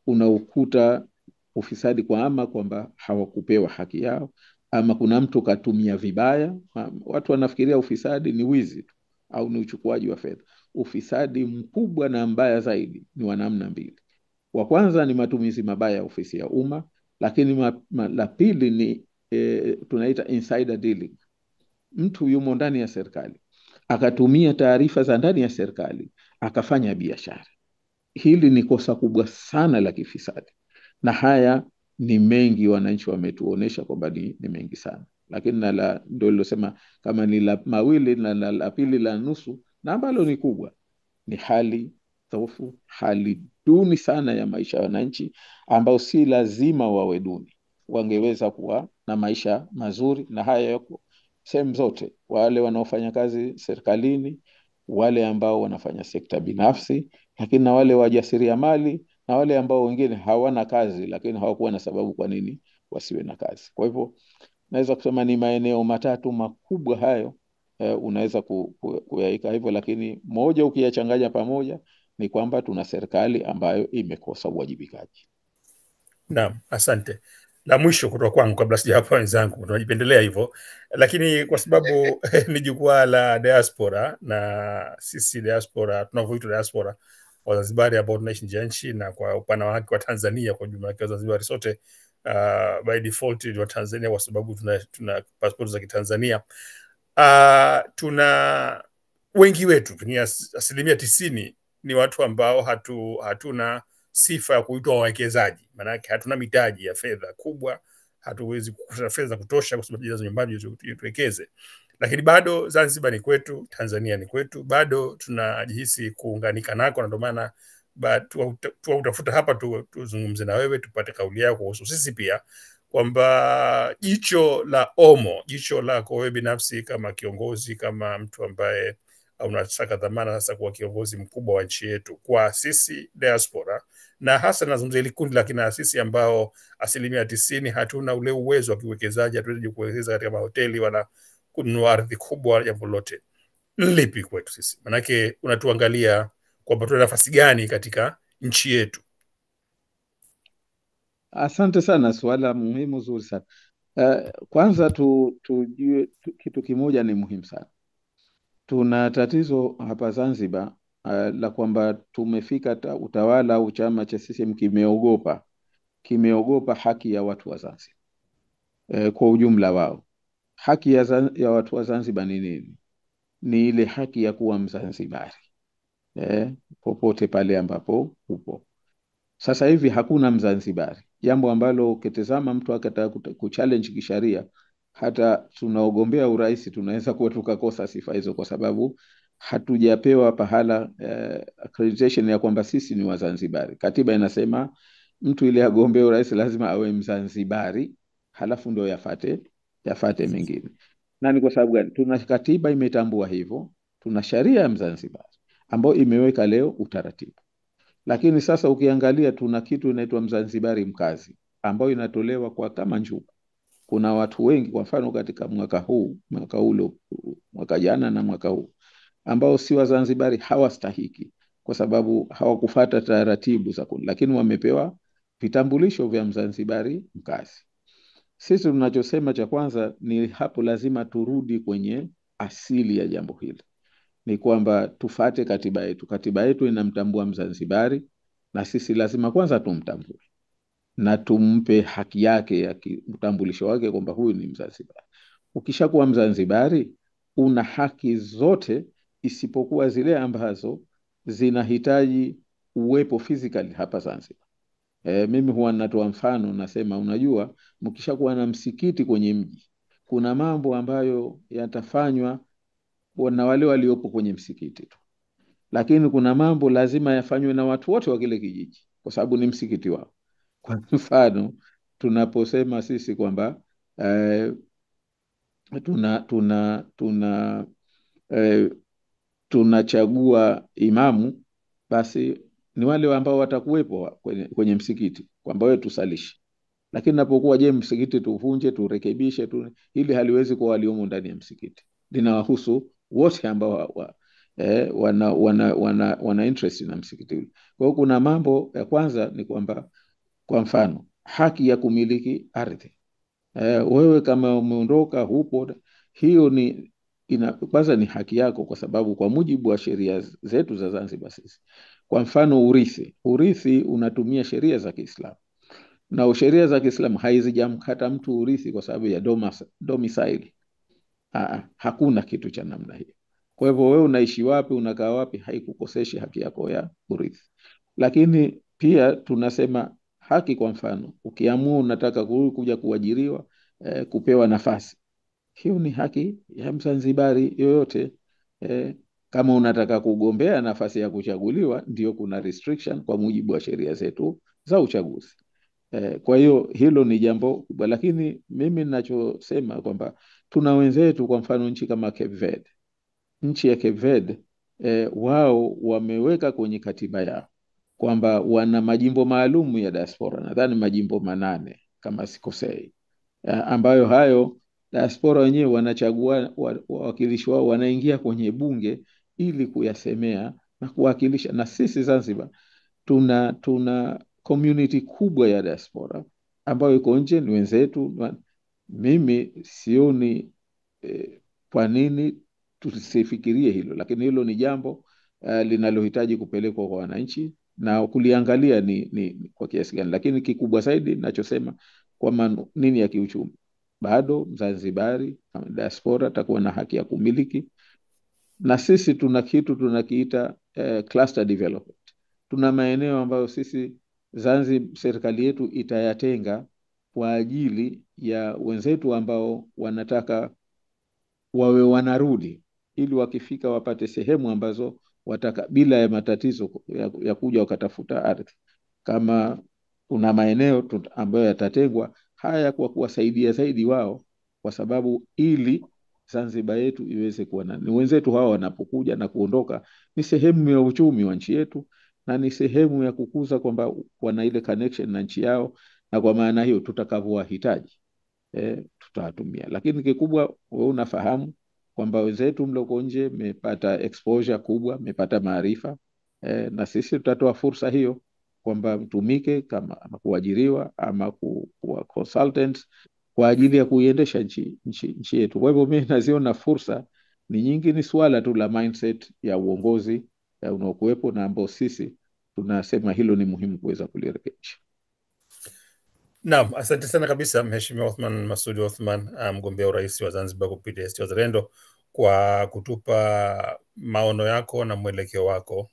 unaukuta ufisadi, kwa ama kwamba hawakupewa haki yao, ama kuna mtu katumia vibaya. Watu wanafikiria ufisadi ni wizi tu au ni uchukuaji wa fedha. Ufisadi mkubwa na mbaya zaidi ni wa namna mbili. Wa kwanza ni matumizi mabaya ya ofisi ya umma, lakini la pili ni tunaita insider dealing. Mtu yumo ndani ya serikali akatumia taarifa za ndani ya serikali akafanya biashara. Hili ni kosa kubwa sana la kifisadi, na haya ni mengi, wananchi wametuonesha kwamba ni mengi sana. Lakini ndio nilosema kama ni la mawili, na la pili la nusu, na ambalo ni kubwa, ni hali dhaifu, hali duni sana ya maisha ya wananchi, ambao si lazima wawe duni, wangeweza kuwa na maisha mazuri. Na haya yako sehemu zote, wale wanaofanya kazi serikalini, wale ambao wanafanya sekta binafsi, lakini na wale wajasiriamali, na wale ambao wengine hawana kazi lakini hawakuwa na sababu kwa nini wasiwe na kazi. Kwa hivyo naweza kusema ni maeneo matatu makubwa hayo, unaweza kuyaika hivyo, lakini moja ukiyachanganya pamoja ni kwamba tuna serikali ambayo imekosa uwajibikaji. Naam, asante. La mwisho kutoka kwangu kabla sijawapa wenzangu, tunajipendelea hivyo, lakini kwa sababu ni jukwaa la diaspora, na sisi diaspora tunavyoitwa diaspora Wazanzibari ambao tunaishi nje ya nchi, na kwa upana wake wa Tanzania kwa jumla yake, Wazanzibari sote by default ni wa Tanzania kwa sababu tuna pasipoti za Kitanzania. Tuna wengi wetu ni 90% ni watu ambao hatuna sifa ya kuitwa wawekezaji. Maana yake hatuna mitaji ya fedha kubwa, hatuwezi kupata fedha za kutosha kwa sababu tunazo nyumbani tuwekeze. Lakini bado Zanzibar ni kwetu, Tanzania ni kwetu, bado tunajihisi kuunganika nako, na ndio maana utafuta hapa tuzungumze na wewe, tupate kauli yako kuhusu sisi pia, kwamba jicho la Omo, jicho lako wewe binafsi kama kiongozi, kama mtu ambaye unataka dhamana sasa kuwa kiongozi mkubwa wa nchi yetu, kwa sisi diaspora, na hasa nazungumzia ile kundi la kina sisi ambao 90% hatuna ule uwezo wa kiwekezaji, hatuwezi kuwekeza katika mahoteli wala kununua ardhi kubwa, jambo lote lipi kwetu sisi? Manake unatuangalia kwamba tuna nafasi gani katika nchi yetu? Asante sana, swala muhimu zuri sana. Kwanza tujue kitu kimoja ni muhimu sana. Tuna tatizo hapa Zanzibar la kwamba tumefika utawala au chama cha CCM kimeogopa haki ya watu wa Zanzibar. Kwa ujumla wao, haki ya watu wa Zanzibar ni nini? Ni ile haki ya kuwa Mzanzibari popote pale ambapo upo. Sasa hivi hakuna Mzanzibari, jambo ambalo ukitazama mtu akataka kuchallenge kisharia, hata tunaogombea urais tunaweza kuwa tukakosa sifa hizo, kwa sababu hatujapewa pahala accreditation ya kwamba sisi ni Wazanzibari. Katiba inasema mtu ile agombee urais lazima awe Mzanzibari, halafu ndio yafate mengine. Na ni kwa sababu gani? Tuna katiba imetambua hivyo, tuna sharia ya Mzanzibari ambayo imeweka leo utaratibu. Lakini sasa ukiangalia tuna kitu inaitwa Mzanzibari mkazi, ambayo inatolewa kwa kama njugu. Kuna watu wengi, kwa mfano katika mwaka jana na mwaka huu, ambao si Wazanzibari, hawastahiki kwa sababu hawakufata taratibu za kundi, lakini wamepewa vitambulisho vya Mzanzibari mkazi. Sisi tunachosema cha kwanza ni hapo lazima turudi kwenye asili ya jambo hili. Ni kwamba tufate katiba yetu. Katiba yetu inamtambua Mzanzibari, na sisi lazima kwanza tumtambue na tumpe haki yake ya utambulisho wake kwamba huyu ni Mzanzibari. ukishakuwa Mzanzibari una haki zote isipokuwa zile ambazo zinahitaji uwepo physically hapa Zanzibar. Mimi huwa natoa mfano, nasema unajua, mkishakuwa na msikiti kwenye mji, kuna mambo ambayo yatafanywa na wale waliopo kwenye msikiti tu, lakini kuna mambo lazima yafanywe na watu wote wa kile kijiji kwa sababu ni msikiti wao. Kwa mfano, tunaposema sisi kwamba tunachagua imamu, basi ni wale ambao watakuwepo kwenye msikiti kwamba wewe tusalishe. Lakini napokuwa je, msikiti tuvunje, turekebishe hili haliwezi kuwa waliomo ndani ya msikiti, linawahusu wote ambao wana interest na msikiti ule. Kwa hiyo kuna mambo ya kwanza ni kwamba, kwa mfano, haki ya kumiliki ardhi. Wewe kama umeondoka hupo, hiyo kwanza ni haki yako, kwa sababu kwa mujibu wa sheria zetu za Zanzibar sisi, kwa mfano urithi unatumia sheria za Kiislamu, na sheria za Kiislamu haizijamkata mtu urithi kwa sababu ya domicile. Hakuna kitu cha namna hiyo. Kwa hivyo wewe unaishi wapi, unakaa wapi, haikukoseshi haki yako ya urithi. Lakini pia tunasema haki, kwa mfano, ukiamua unataka kuja kuajiriwa, kupewa nafasi, hiyo ni haki ya Mzanzibari yoyote. Kama unataka kugombea nafasi ya kuchaguliwa, ndio kuna restriction kwa mujibu wa sheria zetu za uchaguzi. Kwa hiyo hilo ni jambo kubwa, lakini mimi ninachosema kwamba tuna wenzetu, kwa mfano nchi kama Cape Verde. Nchi ya Cape Verde wao wameweka kwenye katiba yao kwamba wana majimbo maalum ya diaspora, nadhani majimbo 8 kama sikosei, ambayo hayo diaspora wenyewe wanachagua wawakilishi wao, wanaingia kwenye bunge ili kuyasemea na kuwakilisha. Na sisi Zanzibar tuna community kubwa ya diaspora ambayo iko nje, ni wenzetu. Mimi sioni kwa nini tusifikirie hilo, lakini hilo ni jambo linalohitaji kupelekwa kwa wananchi na kuliangalia ni kwa kiasi gani. Lakini kikubwa zaidi ninachosema kwa nini ya kiuchumi, bado Mzanzibari diaspora takuwa na haki ya kumiliki, na sisi tuna kitu tunakiita cluster development. Tuna maeneo ambayo sisi Zanzibar, serikali yetu itayatenga kwa ajili ya wenzetu ambao wanataka wawe wanarudi, ili wakifika wapate sehemu ambazo wataka bila ya matatizo ya kuja wakatafuta ardhi. Kama kuna maeneo ambayo yatatengwa haya kwa kuwasaidia zaidi wao, kwa sababu ili Zanzibar yetu iweze kuwa ni wenzetu hawa wanapokuja na kuondoka, ni sehemu ya uchumi wa nchi yetu na ni sehemu ya kukuza kwamba wana ile connection na nchi yao, na kwa maana hiyo tutakavyowahitaji tutawatumia. Lakini kikubwa, wewe unafahamu kwamba wenzetu mloko nje mmepata exposure kubwa, mmepata maarifa, na sisi tutatoa fursa hiyo kwamba mtumike kama kuajiriwa ama kuwa consultants kwa ajili ya kuiendesha nchi yetu. Kwa hivyo mimi naziona fursa ni nyingi, ni swala tu la mindset ya uongozi unaokuwepo, na ambao sisi tunasema hilo ni muhimu kuweza kulirekebisha. Naam, asante sana kabisa Mheshimiwa Othman Masoud Othman, mgombea urais wa Zanzibar kupitia ACT Wazalendo, kwa kutupa maono yako na mwelekeo wako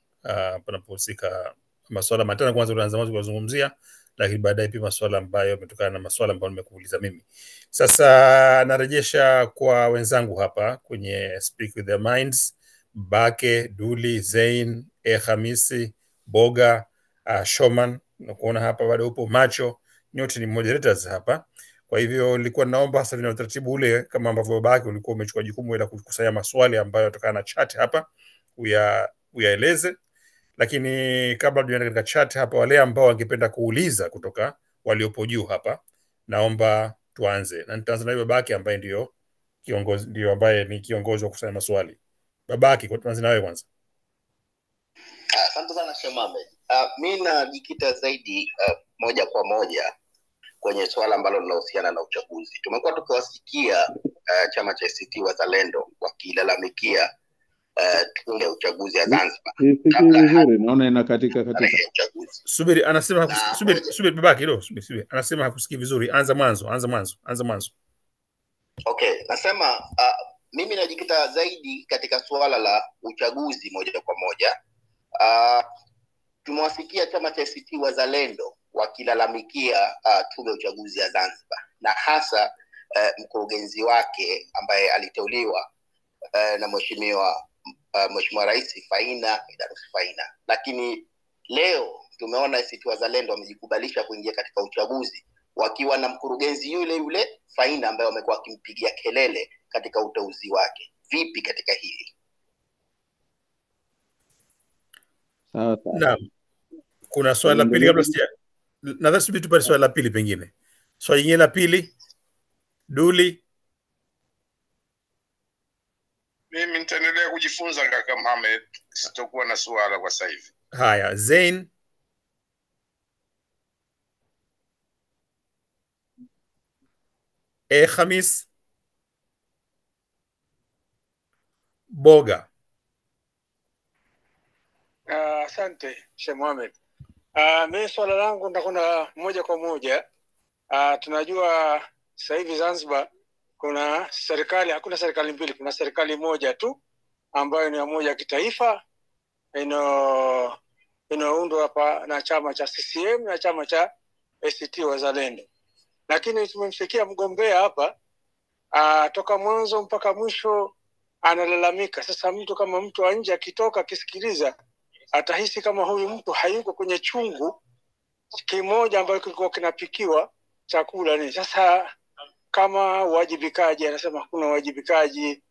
panapohusika masuala matano. Kwanza tunaanza mwanzo kuzungumzia, lakini baadaye pia masuala ambayo yametokana na masuala ambayo nimekuuliza mimi. Sasa narejesha kwa wenzangu hapa kwenye Speak with Their Minds, Bake, Duli, Zain, Hamisi, Boga, Shoman, nakuona hapa bado upo, Macho, nyote ni moderators hapa. Kwa hivyo nilikuwa naomba hasa vina utaratibu ule kama ambavyo Bake ulikuwa umechukua jukumu la kukusanya maswali ambayo yanatokana na chat hapa uyaeleze. Lakini kabla tujaenda katika chat hapa, wale ambao wangependa kuuliza kutoka waliopo juu hapa, naomba tuanze. Na nitaanza na Babake ambaye ndio kiongozi, ndio ambaye ni kiongozi wa kusanya maswali. Babake, kwa tuanze na wewe kwanza. Asante sana Sheikh Mohamed. Mimi najikita zaidi moja kwa moja kwenye swala ambalo linahusiana na uchaguzi. Tumekuwa tukiwasikia chama cha ACT Wazalendo wakilalamikia tume ya uchaguzi ya Zanzibar. Vizuri, naona inakatika. Subiri, anasema subiri Babake kidogo, subiri. Anasema hakusikii vizuri. Anza mwanzo. Okay, nasema mimi najikita zaidi katika suala la uchaguzi moja kwa moja. Tumewasikia chama cha ACT Wazalendo wakilalamikia tume ya uchaguzi ya Zanzibar na hasa mkurugenzi wake ambaye aliteuliwa na Mheshimiwa Rais Faina Idarus Faina, lakini leo tumeona ACT Wazalendo wamejikubalisha kuingia katika uchaguzi wakiwa na mkurugenzi yule yule Faina ambaye wamekuwa wakimpigia kelele katika uteuzi wake. Vipi katika hili? Sawa sawa. Naam, kuna swali la pili kabla sija, nadhani subiri tupate swali la pili, pengine swali jingine la pili. Duli. Mimi nitaendelea kujifunza kaka Mohamed, sitakuwa na swala kwa sasa hivi. Haya, Zain. Khamis. Boga. Asante Sheikh Mohamed. Mimi swala langu nitakwenda moja kwa moja. Tunajua sasa hivi Zanzibar kuna serikali, hakuna serikali mbili, kuna serikali moja tu ambayo ni moja ya kitaifa inaundwa hapa na chama cha CCM na chama cha ACT Wazalendo. Lakini tumemsikia mgombea hapa toka mwanzo mpaka mwisho analalamika. Sasa mtu kama mtu wa nje akitoka akisikiliza atahisi kama huyu mtu hayuko kwenye chungu kimoja ambacho kilikuwa kinapikiwa chakula ni. Sasa kama uwajibikaji, anasema hakuna uwajibikaji,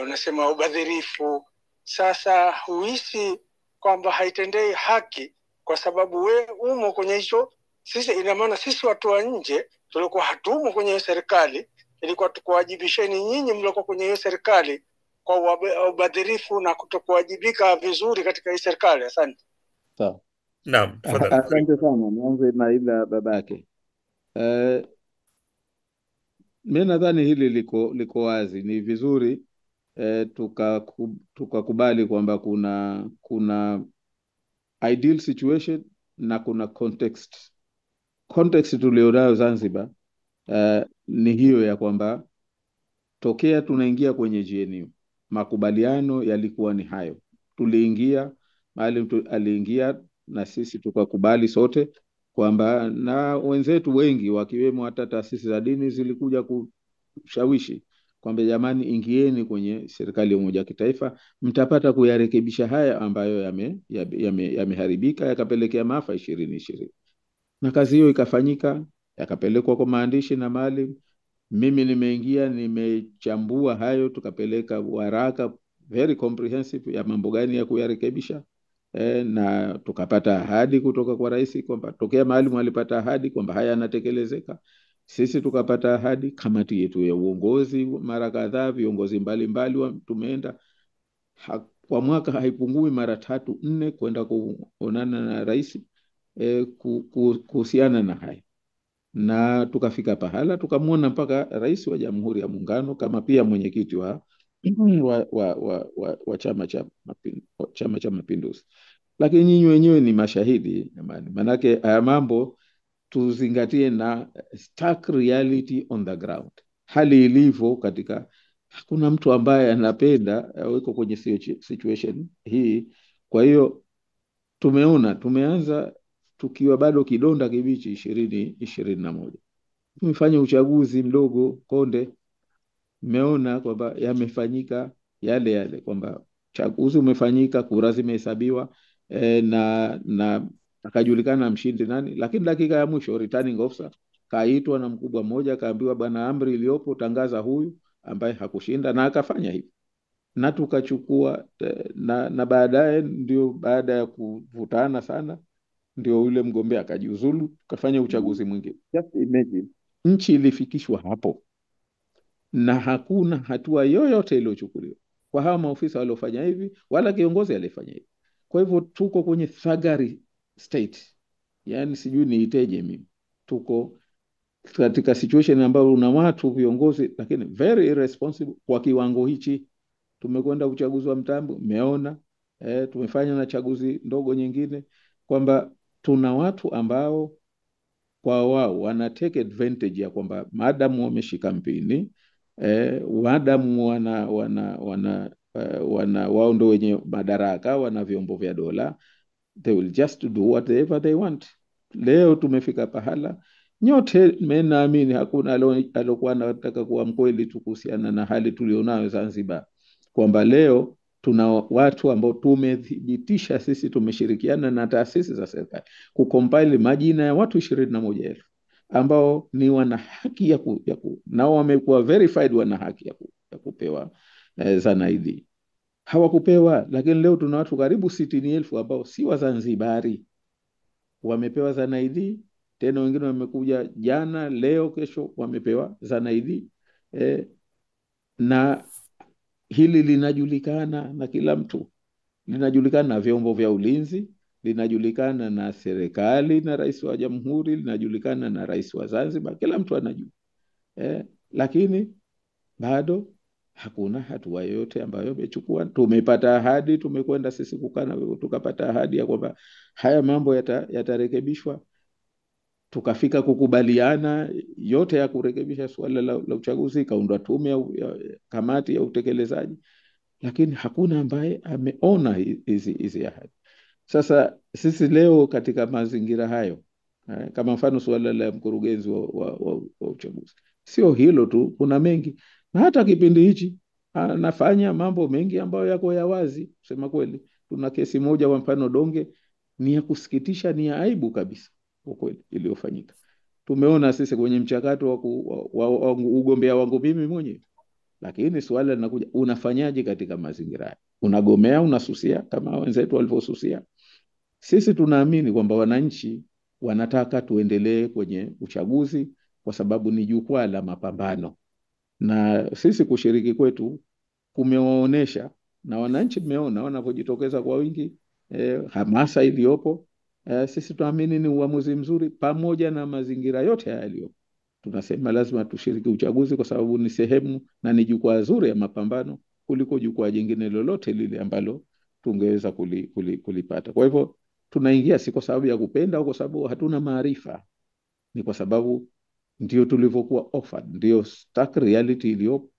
unasema ubadhirifu. Sasa huisi kwamba haitendei haki kwa sababu we umo kwenye hicho. Sisi ina maana sisi watu wa nje tulikuwa hatumo kwenye serikali, ilikuwa tukuwajibisheni nyinyi mliokuwa kwenye hiyo serikali kwa ubadhirifu na kutokuwajibika vizuri katika hii serikali. Asante. Sawa. Naam, tafadhali. Asante sana. Nianze na ila babake. Mimi nadhani hili liko wazi. Ni vizuri tukakubali kwamba kuna ideal situation na kuna context. Context tulionayo Zanzibar ni hiyo ya kwamba tokea tunaingia kwenye GNU makubaliano yalikuwa ni hayo. Tuliingia, Maalim aliingia na sisi tukakubali sote kwamba, na wenzetu wengi wakiwemo hata taasisi za dini zilikuja kushawishi kwamba jamani, ingieni kwenye serikali ya umoja wa kitaifa, mtapata kuyarekebisha haya ambayo yameharibika yakapelekea maafa 2020. Na kazi hiyo ikafanyika, yakapelekwa kwa maandishi na Maalim. Mimi nimeingia, nimechambua hayo, tukapeleka waraka very comprehensive ya mambo gani ya kuyarekebisha. Na tukapata ahadi kutoka kwa rais kwamba tokea Maalim alipata ahadi kwamba haya yanatekelezeka. Sisi tukapata ahadi, kamati yetu ya uongozi mara kadhaa, viongozi mbalimbali tumeenda kwa mwaka haipungui mara 3-4 kwenda kuonana na rais kuhusiana na haya. Na tukafika pahala tukamwona mpaka rais wa Jamhuri ya Muungano kama pia mwenyekiti wa Chama cha Mapinduzi. Lakini nyinyi wenyewe ni mashahidi jamani, manake haya mambo tuzingatie na stark reality on the ground, hali ilivyo katika. Hakuna mtu ambaye anapenda weko kwenye situation hii. Kwa hiyo tumeanza tukiwa bado kidonda kibichi 2021. Tumefanya uchaguzi mdogo Konde, mmeona kwamba yamefanyika yale kwamba uchaguzi umefanyika, kura zimehesabiwa na akajulikana mshindi nani, lakini dakika ya mwisho returning officer kaitwa na mkubwa mmoja, kaambiwa bwana, amri iliyopo tangaza huyu ambaye hakushinda, na akafanya hivi na tukachukua na baadaye, ndio baada ya kuvutana sana, ndio yule mgombea akajiuzulu, kafanya uchaguzi mwingine. Just imagine, nchi ilifikishwa hapo na hakuna hatua yoyote iliyochukuliwa kwa hawa maofisa waliofanya hivi, wala kiongozi aliyefanya hivi. Kwa hivyo tuko kwenye thuggery state, yani sijui niiteje mimi. Tuko katika situation ambayo una watu viongozi, lakini very irresponsible kwa kiwango hichi. Tumekwenda uchaguzi wa mtambo, meona tumefanya na chaguzi ndogo nyingine, kwamba tuna watu ambao kwa wao wana take advantage ya kwamba maadamu wameshika mpini, maadamu wao ndo wenye madaraka, wana vyombo vya dola, they will just do whatever they want. Leo tumefika pahala nyote, naamini hakuna alokuwa anataka kuwa mkweli tu kuhusiana na hali tulionayo Zanzibar, kwamba leo tuna watu ambao tumethibitisha sisi tumeshirikiana na taasisi za serikali kucompile majina ya watu 21,000 ambao ni wana haki nao wamekuwa verified, wana haki ya kupewa zanaidi. Hawakupewa, lakini leo tuna watu karibu 60,000 ambao si Wazanzibari wamepewa zanaidi. Tena wengine wamekuja jana, leo, kesho wamepewa zanaidi. Na hili linajulikana na kila mtu, linajulikana na vyombo vya ulinzi, linajulikana na serikali na rais wa jamhuri, linajulikana na rais wa Zanzibar, kila mtu anajua. Lakini bado hakuna hatua yoyote ambayo imechukua. Tumepata ahadi, tumekwenda sisi kukana, tukapata ahadi ya kwamba haya mambo yatarekebishwa, tukafika kukubaliana yote ya kurekebisha suala la uchaguzi, kaundwa tume ya kamati ya utekelezaji, lakini hakuna ambaye ameona hizi ahadi. Sasa sisi leo katika mazingira hayo, kama mfano suala la mkurugenzi wa uchaguzi, sio hilo tu, kuna mengi, na hata kipindi hichi anafanya mambo mengi ambayo yako ya wazi. Kusema kweli, tuna kesi moja kwa mfano Donge, ni ya kusikitisha, ni ya aibu kabisa kwa kweli iliyofanyika. Tumeona sisi kwenye mchakato wa ugombea wangu mimi mwenyewe, lakini suala linakuja, unafanyaje katika mazingira haya? Unagomea, unasusia kama wenzetu walivyosusia? Sisi tunaamini kwamba wananchi wanataka tuendelee kwenye uchaguzi kwa sababu ni jukwaa la mapambano, na sisi kushiriki kwetu kumewaonesha, na wananchi mmeona wanapojitokeza kwa wingi, hamasa iliyopo. Sisi tunaamini ni uamuzi mzuri, pamoja na mazingira yote haya yaliyopo. Tunasema lazima tushiriki uchaguzi kwa sababu ni sehemu na ni jukwaa zuri ya mapambano kuliko jukwaa jingine lolote lile ambalo tungeweza kulipata. Kwa hivyo tunaingia si kwa sababu ya kupenda au kwa sababu hatuna maarifa, ni kwa sababu ndio tulivyokuwa offered, ndio stark reality iliyopo.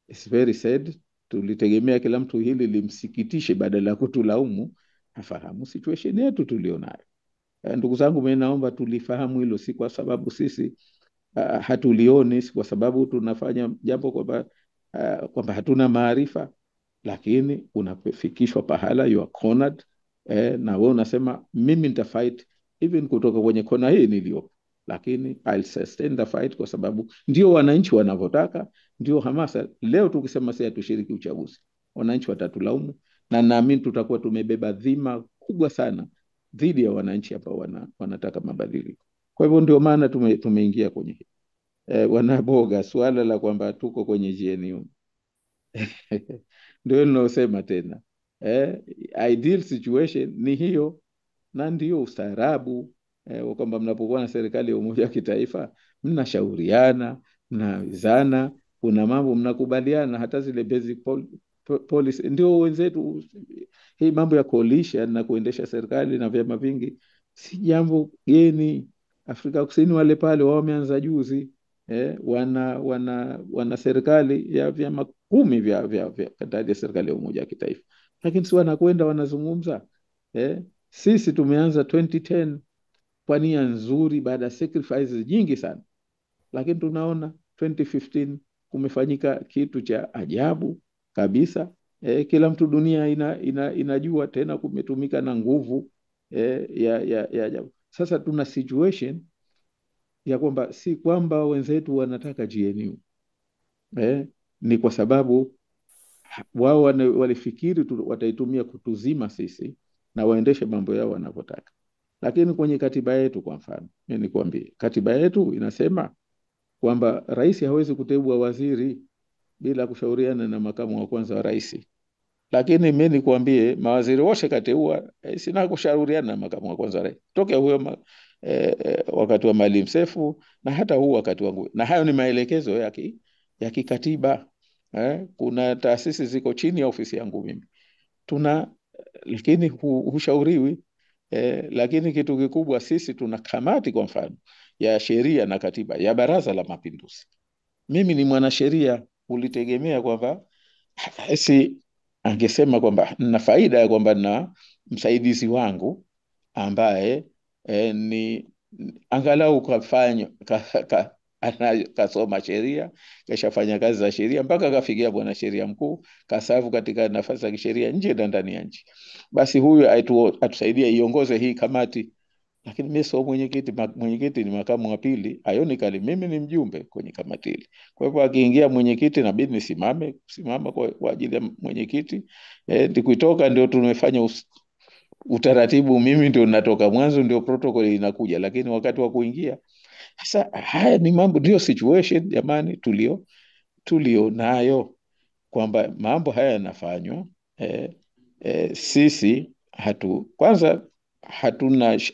It's very sad. Tulitegemea kila mtu hili limsikitishe, badala ya kutulaumu afahamu situation yetu tulionayo. Ndugu zangu, mimi naomba tulifahamu hilo, si kwa sababu sisi hatulioni, si kwa sababu tunafanya jambo kwamba hatuna maarifa, lakini unafikishwa pahala you are cornered, na wewe unasema mimi nitafight even kutoka kwenye kona hii niliyopo, lakini I'll sustain the fight kwa sababu ndio wananchi wanavyotaka, ndio hamasa. Leo tukisema sasa tushiriki uchaguzi, wananchi watatulaumu, na naamini tutakuwa tumebeba dhima kubwa sana dhidi ya wananchi ambao wanataka mabadiliko. Kwa hivyo ndio maana tumeingia kwenye hii. Wanaboga suala la kwamba tuko kwenye GNU ndio ninaosema tena, ideal situation ni hiyo, na ndio ustaarabu, kwamba mnapokuwa na serikali ya umoja wa kitaifa mnashauriana, mnawizana, kuna mambo mnakubaliana, hata zile basic policy. Ndio wenzetu, hii mambo ya coalition na kuendesha serikali na vyama vingi si jambo geni. Afrika Kusini wale pale wao wameanza juzi, wana serikali ya vyama 10 vya ndani ya serikali ya umoja wa kitaifa, lakini si wanakwenda wanazungumza. Sisi tumeanza 2010 kwa nia nzuri, baada ya sacrifices nyingi sana, lakini tunaona 2015 kumefanyika kitu cha ajabu kabisa. Kila mtu dunia inajua tena kumetumika na nguvu ya ajabu. Sasa tuna situation ya kwamba si kwamba wenzetu wanataka GNU, ni kwa sababu wao walifikiri wataitumia kutuzima sisi na waendeshe mambo yao wanavyotaka. Lakini kwenye katiba yetu, kwa mfano, mimi nikwambie, katiba yetu inasema kwamba rais hawezi kuteua waziri bila kushauriana na makamu wa kwanza wa rais. Lakini mimi nikwambie, mawaziri wote kateua, sina kushauriana na makamu wa kwanza wa rais. Tokea huyo wakati wa Maalim Seif na hata huu wakati wangu. Na hayo ni maelekezo ya kikatiba. Kuna taasisi ziko chini ya ofisi yangu mimi. Lakini hushauriwi. Lakini kitu kikubwa, sisi tuna kamati kwa mfano ya sheria na katiba ya Baraza la Mapinduzi. Mimi ni mwanasheria, ulitegemea kwamba si angesema kwamba nina faida ya kwamba na msaidizi wangu ambaye ni angalau kasoma sheria, kashafanya kazi za sheria mpaka kafikia bwana sheria mkuu, kasafu katika nafasi za kisheria nje na ndani ya nchi. Basi huyu atusaidia iongoze hii kamati. Lakini mimi sio mwenyekiti. Mwenyekiti ni makamu wa pili, ironically mimi ni mjumbe kwenye kamati ile. Kwa hivyo akiingia mwenyekiti inabidi kusimama kwa ajili ya mwenyekiti. Ndikuitoka ndio tumefanya utaratibu, mimi ndio natoka mwanzo, ndio protocol inakuja, lakini wakati wa kuingia sasa, haya ni mambo, ndio situation jamani tulio nayo, kwamba mambo haya yanafanywa. Sisi kwanza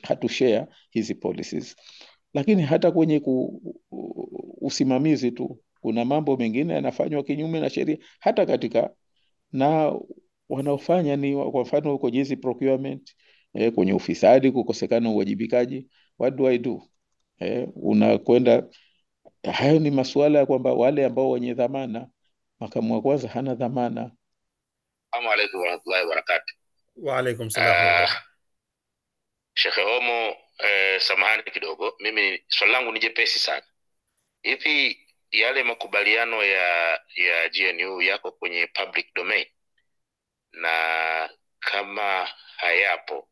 hatushare hizi policies, lakini hata kwenye usimamizi tu kuna mambo mengine yanafanywa kinyume na sheria, hata katika na wanaofanya ni kwa mfano kwenye hizi procurement, kwenye ufisadi, kukosekana uwajibikaji. What do I do? Unakwenda, hayo ni masuala ya kwamba wale ambao wenye dhamana, makamu wa kwanza hana dhamana. Assalamu alaykum warahmatullahi wabarakatuh. Wa alaykum salam. Sheikh Omo, samahani kidogo, mimi swali langu ni jepesi sana. Hivi yale makubaliano ya GNU yako kwenye public domain? Na kama hayapo,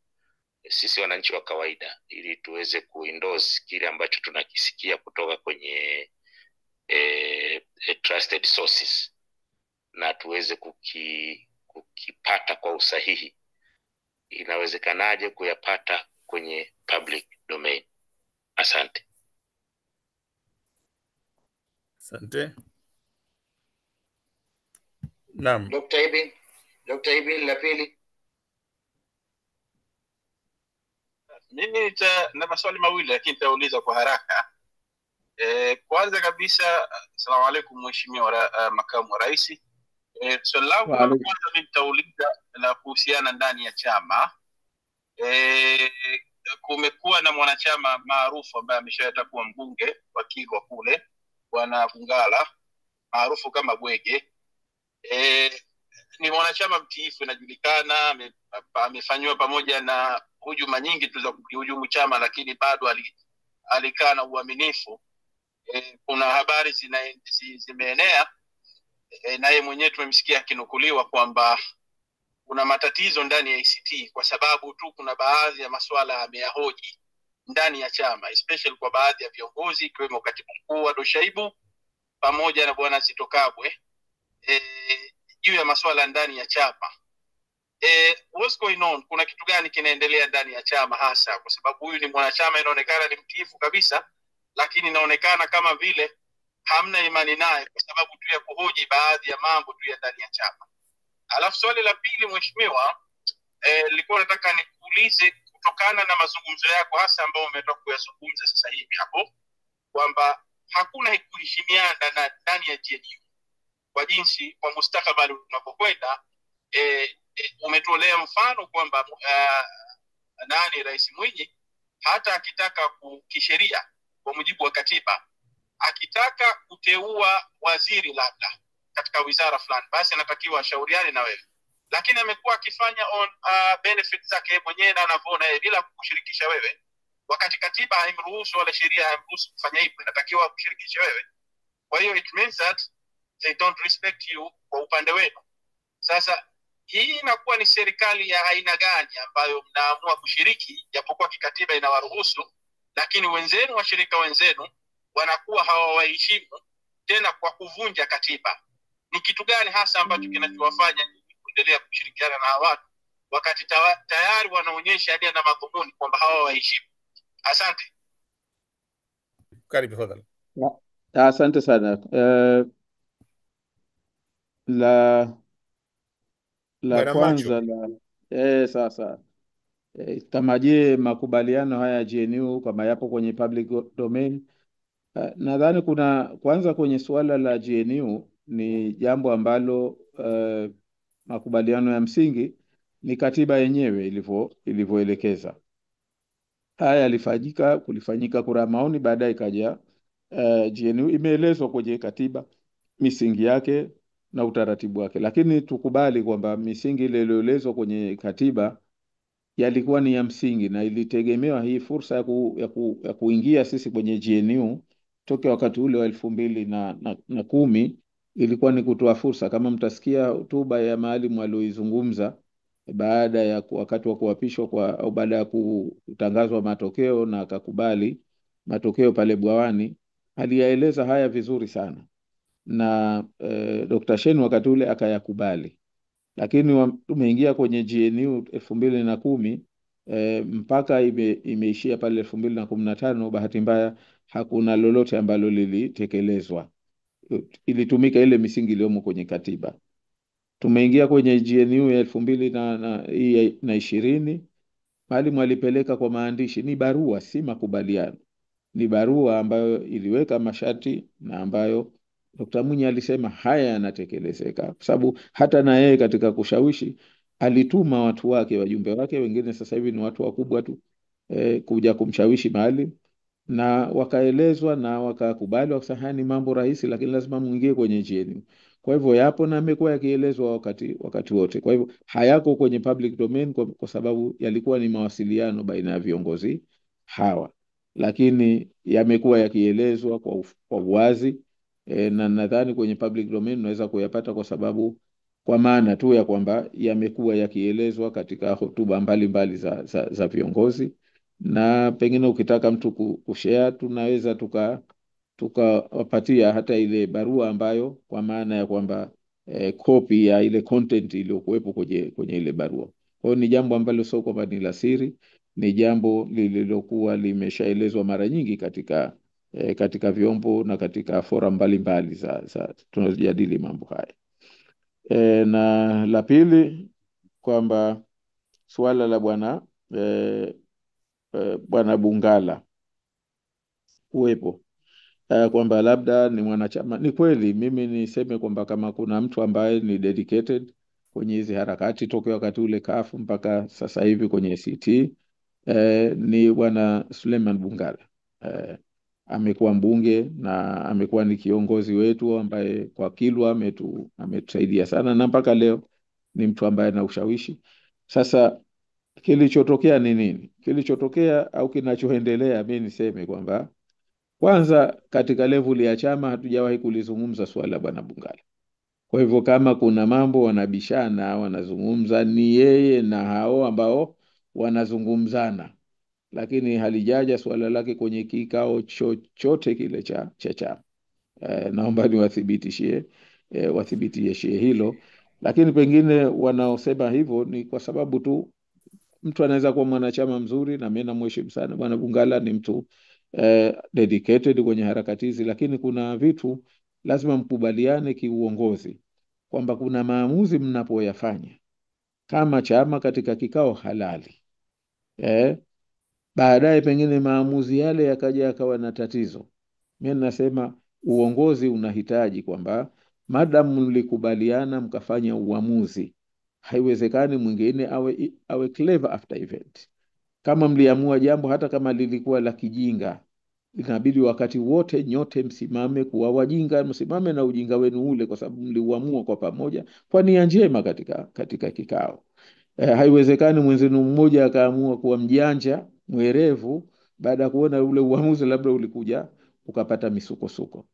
sisi wananchi wa kawaida, ili tuweze kuendorse kile ambacho tunakisikia kutoka kwenye trusted sources na tuweze kukipata kwa usahihi, inawezekanaje kuyapata kwenye public domain? Asante. Asante. Naam. Dr. Ibn la pili. Mimi na maswali mawili lakini nitauliza kwa haraka. Kwanza kabisa, asalamu alaykum mheshimiwa makamu wa rais. Swali langu la kwanza mimi nitauliza la kuhusiana ndani ya chama. Kumekuwa na mwanachama maarufu ambaye ameshawahi kuwa mbunge wa Kilwa kule, bwana Bungala, maarufu kama Bwege. Ni mwanachama mtiifu, inajulikana, amefanywa pamoja na hujuma nyingi tu za kuhujumu chama, lakini bado alikaa na uaminifu. Kuna habari zimeenea, na yeye mwenyewe tumemsikia akinukuliwa kwamba kuna matatizo ndani ya ACT kwa sababu tu kuna baadhi ya masuala ameyahoji ndani ya chama, especially kwa baadhi ya viongozi ikiwemo katibu mkuu wa Doshaibu pamoja na bwana Zitto Kabwe, juu ya masuala ndani ya chama. What's going on? Kuna kitu gani kinaendelea ndani ya chama hasa? Kwa sababu huyu ni mwanachama, inaonekana ni mtiifu kabisa, lakini inaonekana kama vile hamna imani naye kwa sababu tu ya kuhoji baadhi ya mambo tu ya ndani ya chama. Alafu swali la pili mheshimiwa, nilikuwa nataka nikuulize kutokana na mazungumzo yako hasa ambayo umetoka kuyazungumza sasa hivi hapo, kwamba hakuna kuheshimiana ndani ya GNU kwa jinsi kwa mustakabali unapokwenda. Umetolea mfano kwamba Rais Mwinyi hata akitaka kisheria kwa mujibu wa katiba, akitaka kuteua waziri labda katika wizara fulani, basi anatakiwa ashauriane na wewe, lakini amekuwa akifanya on benefits zake mwenyewe na anavyoona yeye bila kukushirikisha wewe, wakati katiba haimruhusu wala sheria haimruhusu kufanya hivyo, inatakiwa kushirikisha wewe. Kwa hiyo it means that they don't respect you kwa upande wenu. Sasa hii inakuwa ni serikali ya aina gani ambayo mnaamua kushiriki japokuwa kikatiba inawaruhusu, lakini wenzenu, washirika wenzenu wanakuwa hawawaheshimu tena kwa kuvunja katiba? Ni kitu gani hasa ambacho kinachowafanya kuendelea kushirikiana na watu wakati tayari wanaonyesha nia na madhumuni kwamba hawawaheshimu? Asante. Karibu tafadhali. Asante sana. La kwanza sasa kama je makubaliano haya ya GNU kama yapo kwenye public domain, nadhani kwanza kwenye suala la GNU ni jambo ambalo makubaliano ya msingi ni katiba yenyewe ilivyoelekeza. haya kulifanyika kura ya maoni, baadaye ikaja GNU. Imeelezwa kwenye katiba misingi yake na utaratibu wake, lakini tukubali kwamba misingi ile iliyoelezwa kwenye katiba yalikuwa ni ya msingi na ilitegemewa hii fursa ya kuingia sisi kwenye GNU toka wakati ule wa 2010 ilikuwa ni kutoa fursa. Kama mtasikia hotuba ya Maalim alioizungumza baada ya wakati wa kuapishwa au baada ya kutangazwa matokeo na akakubali matokeo pale Bwawani, aliyaeleza haya vizuri sana na Dr. Shein wakati ule akayakubali. Lakini tumeingia kwenye GNU 2010 mpaka imeishia pale 2015. Bahati mbaya hakuna lolote ambalo lilitekelezwa, ilitumika ile misingi iliyomo kwenye katiba. Tumeingia kwenye GNU ya 2020. Maalim alipeleka kwa maandishi, ni barua, si makubaliano, ni barua ambayo iliweka masharti na ambayo Dr. Mwinyi alisema haya yanatekelezeka, kwa sababu hata na yeye katika kushawishi alituma watu wake, wajumbe wake, wengine sasa hivi ni watu wakubwa tu kuja kumshawishi Maalim, na wakaelezwa na wakakubali, wakasema haya ni mambo rahisi, lakini lazima muingie kwenye GNU. Kwa hivyo yapo na amekuwa yakielezwa wakati wote. Kwa hivyo hayako kwenye public domain kwa sababu yalikuwa ni mawasiliano baina ya viongozi hawa, lakini yamekuwa yakielezwa kwa uwazi na nadhani kwenye public domain unaweza kuyapata kwa maana tu ya kwamba yamekuwa yakielezwa katika hotuba mbalimbali za viongozi, na pengine ukitaka mtu kushare tunaweza tukawapatia hata ile barua ambayo kwa maana ya kwamba copy ya ile content iliyokuwepo kwenye ile barua. Kwa hiyo ni jambo ambalo sio kwamba ni la siri, ni jambo lililokuwa limeshaelezwa mara nyingi katika vyombo na katika forum mbalimbali za tunajadili mambo haya. Na la pili kwamba suala la bwana Bungala uwepo kwamba labda ni mwanachama. Ni kweli, mimi niseme kwamba kama kuna mtu ambaye ni dedicated kwenye hizi harakati tokea wakati ule kafu mpaka sasa hivi kwenye ACT ni bwana Suleiman Bungala. Amekuwa mbunge na amekuwa ni kiongozi wetu ambaye kwa Kilwa ametusaidia sana, na mpaka leo ni mtu ambaye ana ushawishi. Sasa kilichotokea ni nini? Kilichotokea au kinachoendelea, mimi niseme kwamba kwanza katika level ya chama hatujawahi kulizungumza swala bwana Bungala. Kwa hivyo kama kuna mambo wanabishana wanazungumza ni yeye na hao ambao wanazungumzana, lakini halijaja swala lake kwenye kikao chochote kile cha chama. Naomba niwathibitishie hilo, lakini pengine wanaosema hivyo ni kwa sababu tu mtu anaweza kuwa mwanachama mzuri, na mimi namheshimu sana bwana Bungala, ni mtu dedicated kwenye harakati hizi, lakini kuna vitu lazima mkubaliane kiuongozi kwamba kuna maamuzi mnapoyafanya kama chama katika kikao halali, baadaye pengine maamuzi yale yakawa na tatizo. Mimi nasema uongozi unahitaji kwamba madam mlikubaliana mkafanya uamuzi, haiwezekani mwingine awe clever after event. Kama mliamua jambo hata kama lilikuwa la kijinga, inabidi wakati wote nyote msimame kuwa wajinga, msimame na ujinga wenu ule, kwa sababu mliuamua kwa pamoja kwa nia njema katika kikao. Haiwezekani mwenzenu mmoja akaamua kuwa mjanja mwerevu baada ya kuona ule uamuzi labda ulikuja ukapata misukosuko.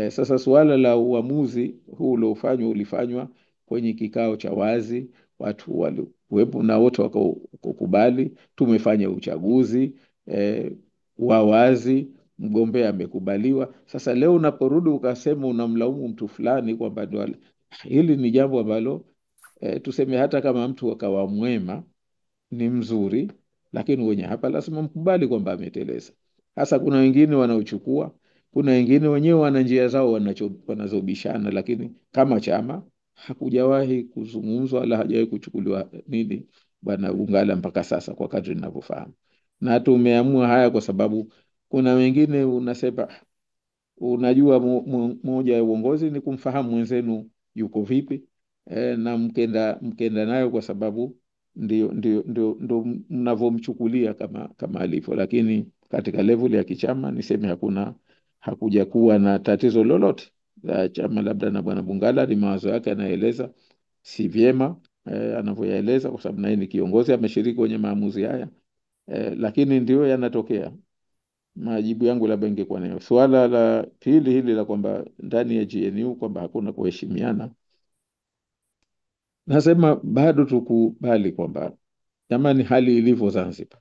Sasa suala la uamuzi huu ulifanywa kwenye kikao cha wazi, watu walikuwepo na wote wakakubali. Tumefanya uchaguzi wa wazi, mgombea amekubaliwa. Sasa leo unaporudi ukasema unamlaumu mtu fulani kwamba hili ni jambo ambalo tuseme hata kama mtu akawa mwema ni mzuri, lakini wenye hapa lazima mkubali kwamba ameteleza. Hasa kuna wengine wanaochukua, kuna wengine wenyewe wana njia zao wanazobishana, lakini kama chama hakujawahi kuzungumzwa wala hajawahi kuchukuliwa nini bwana Bungala mpaka sasa, kwa kadri ninavyofahamu. Na tumeamua haya kwa sababu kuna wengine unasema, unajua moja ya uongozi ni kumfahamu mwenzenu yuko vipi, na mkenda nayo, kwa sababu ndio mnavyomchukulia kama alivyo, lakini katika level ya kichama niseme hakuja kuwa na tatizo lolote la chama. Labda na bwana Bungala ni mawazo yake anaeleza si vyema anavyoyaeleza, kwa sababu naye ni kiongozi, ameshiriki kwenye maamuzi haya lakini ndio yanatokea. Majibu yangu labda ingekuwa nayo. Swala la pili hili la kwamba ndani ya GNU kwamba hakuna kuheshimiana, nasema bado tukubali kwamba jamani, hali ilivyo Zanzibar,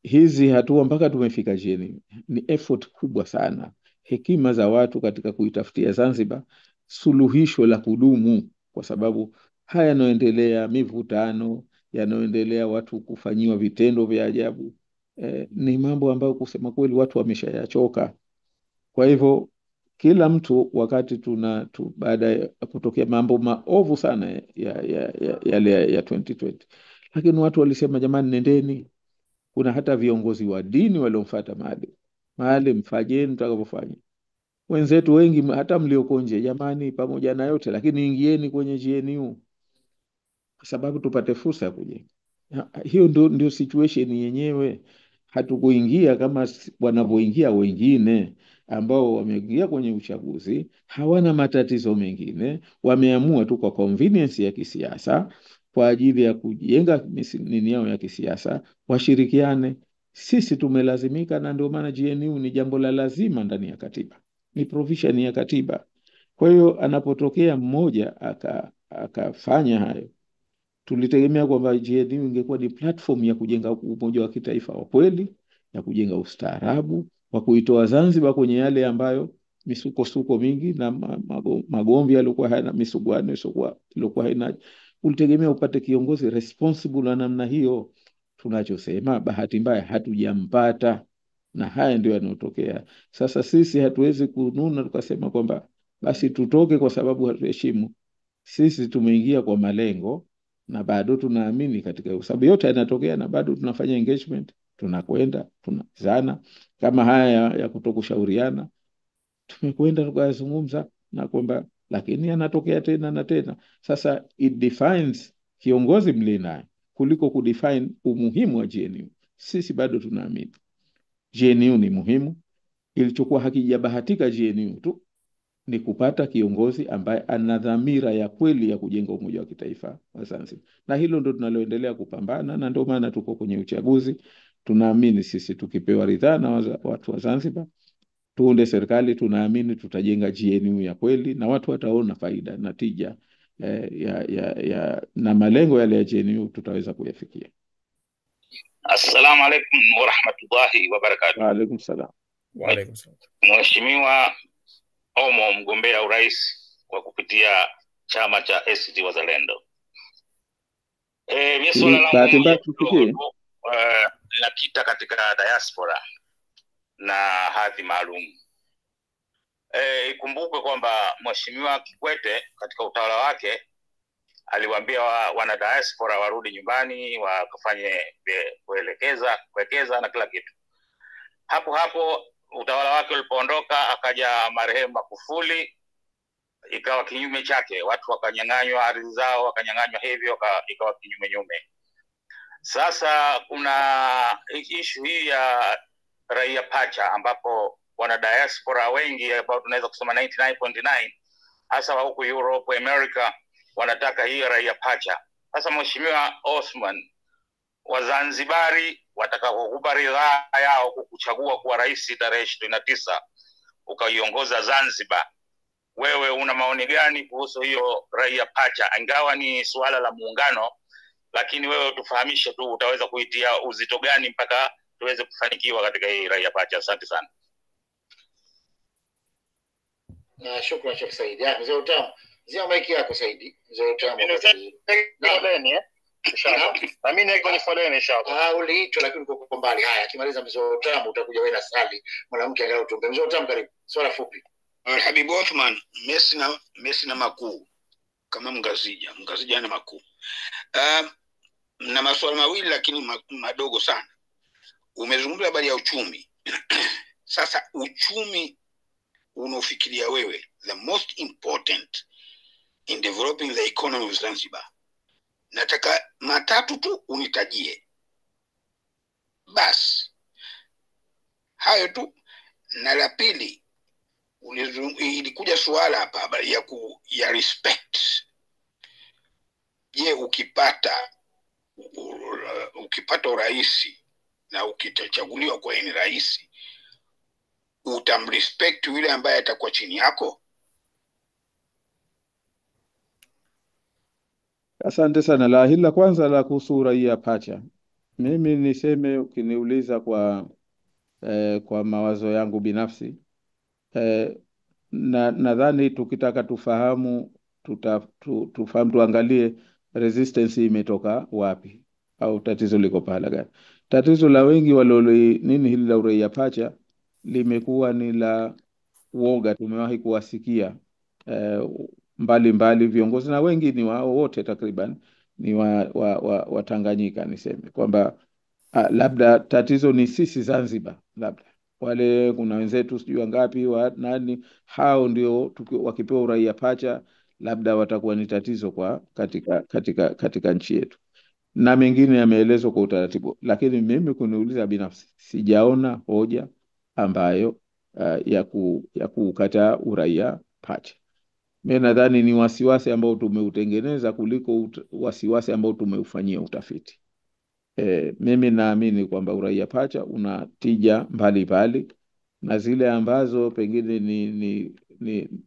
hizi hatua mpaka tumefika GNU ni effort kubwa sana, hekima za watu katika kuitafutia Zanzibar suluhisho la kudumu, kwa sababu haya yanayoendelea, mivutano yanayoendelea, watu kufanyiwa vitendo vya ajabu ni mambo ambayo kusema kweli watu wameshayachoka. Kwa hivyo kila mtu wakati baada ya kutokea mambo maovu sana ya 2020, lakini watu walisema jamani, nendeni. Kuna hata viongozi wa dini waliomfuata mahali mfanyeni mtakavyofanya. Wenzetu wengi hata mlioko nje, jamani, pamoja na yote lakini ingieni kwenye GNU kwa sababu tupate fursa ya kujenga. Hiyo ndio situation yenyewe. Hatukuingia kama wanavyoingia wengine ambao wameingia kwenye uchaguzi, hawana matatizo mengine, wameamua tu kwa convenience ya kisiasa, kwa ajili ya kujenga nini yao ya kisiasa, washirikiane. Sisi tumelazimika, na ndio maana GNU ni jambo la lazima ndani ya katiba, ni provision ya katiba. Kwa hiyo anapotokea mmoja akafanya hayo, tulitegemea kwamba GNU ingekuwa ni platform ya kujenga umoja wa kitaifa wa kweli, ya kujenga ustaarabu, wa kuitoa Zanzibar kwenye yale ambayo misukosuko mingi na magomvi yalikuwa hayana misuguano ilikuwa haina. Ulitegemea upate kiongozi responsible na namna hiyo. Tunachosema bahati mbaya hatujampata, na haya ndio yanayotokea sasa. Sisi hatuwezi kununa tukasema kwamba basi tutoke kwa sababu hatuheshimu. Sisi tumeingia kwa malengo na bado tunaamini katika sababu yote yanatokea, na bado tunafanya engagement, tunakwenda tunazana kama haya ya kutokushauriana, tumekwenda tukazungumza na kwamba, lakini yanatokea tena na tena. Sasa it defines kiongozi mlinaye kuliko kudefine umuhimu wa GNU. Sisi bado tunaamini GNU ni muhimu. Ilichokuwa hakijabahatika GNU tu ni kupata kiongozi ambaye ana dhamira ya kweli ya kujenga umoja wa kitaifa wa Zanzibar, na hilo ndo tunaloendelea kupambana, na ndio maana tuko kwenye uchaguzi. Tunaamini sisi tukipewa ridhaa na watu wa Zanzibar tuunde serikali, tunaamini tutajenga GNU ya kweli na watu wataona faida na tija na malengo yale ya GNU tutaweza kuyafikia. Assalamu alaikum wa rahmatullahi wa barakatuh. Wa alaikum salam. Wa alaikum salam. Mheshimiwa Omo, mgombea urais kwa kupitia chama cha ACT Wazalendo. Bahati mbaya tufikie linakita katika diaspora na hadhi maalum. Ikumbuke kwamba Mheshimiwa Kikwete katika utawala wake aliwaambia wana diaspora warudi nyumbani wakafanye kuwekeza na kila kitu. Hapo utawala wake ulipoondoka, akaja marehemu Magufuli, ikawa kinyume chake, watu wakanyang'anywa ardhi zao, wakanyang'anywa hivyo, ikawa kinyume. Sasa kuna issue hii ya raia pacha, ambapo wana diaspora wengi ambao tunaweza kusema 99.9 hasa wa huko Europe, America, wanataka hii raia pacha. Sasa Mheshimiwa Osman, Wazanzibari watakapokupa ridhaa yao kukuchagua kuwa rais tarehe 29 ukaiongoza Zanzibar, wewe una maoni gani kuhusu hiyo raia pacha? Ingawa ni suala la muungano, lakini wewe tufahamishe tu utaweza kuitia uzito gani mpaka tuweze kufanikiwa katika hii raia pacha. Asante sana. Na shukrani Sheikh Said. Mzee Utamu, zia maiki yako Saidi. Mzee Utamu. Na mimi niko kwenye foleni inshallah. Uliitwa lakini uko mbali. Haya, akimaliza Mzee Utamu utakuja wewe na Sali, mwanamke angalau tumbe. Mzee Utamu, karibu. Swala fupi. Habibu Othman, Messi na makuu kama Mngazija na makuu. Na maswali mawili lakini madogo sana. Umezungumza habari ya uchumi. Sasa uchumi unofikiria wewe the most important in developing the economy of Zanzibar nataka matatu tu unitajie basi, hayo tu. Na la pili, ilikuja suala hapa habari ya respect. Je, ukipata urais na ukichaguliwa kwa ni rais, utamrespect yule ambaye atakuwa chini yako? Asante sana. La hili la kwanza la kuhusu uraia pacha, mimi niseme, ukiniuliza kwa mawazo yangu binafsi, nadhani tukitaka tufahamu tuangalie resistance imetoka wapi au tatizo liko pahala gani. Tatizo la wengi hili la uraia pacha limekuwa ni la woga. Tumewahi kuwasikia mbali viongozi, na wengi ni wao wote takriban ni wa Tanganyika, niseme kwamba labda tatizo ni sisi Zanzibar, labda wale kuna wenzetu sijui wangapi nani hao ndio wakipewa uraia pacha labda watakuwa ni tatizo katika nchi yetu, na mengine yameelezwa kwa utaratibu. Lakini mimi kuniuliza binafsi, sijaona hoja ambayo ya kukataa uraia pacha. Mimi nadhani ni wasiwasi ambao tumeutengeneza kuliko wasiwasi ambao tumeufanyia utafiti. Mimi naamini kwamba uraia pacha una tija mbalimbali, na zile ambazo pengine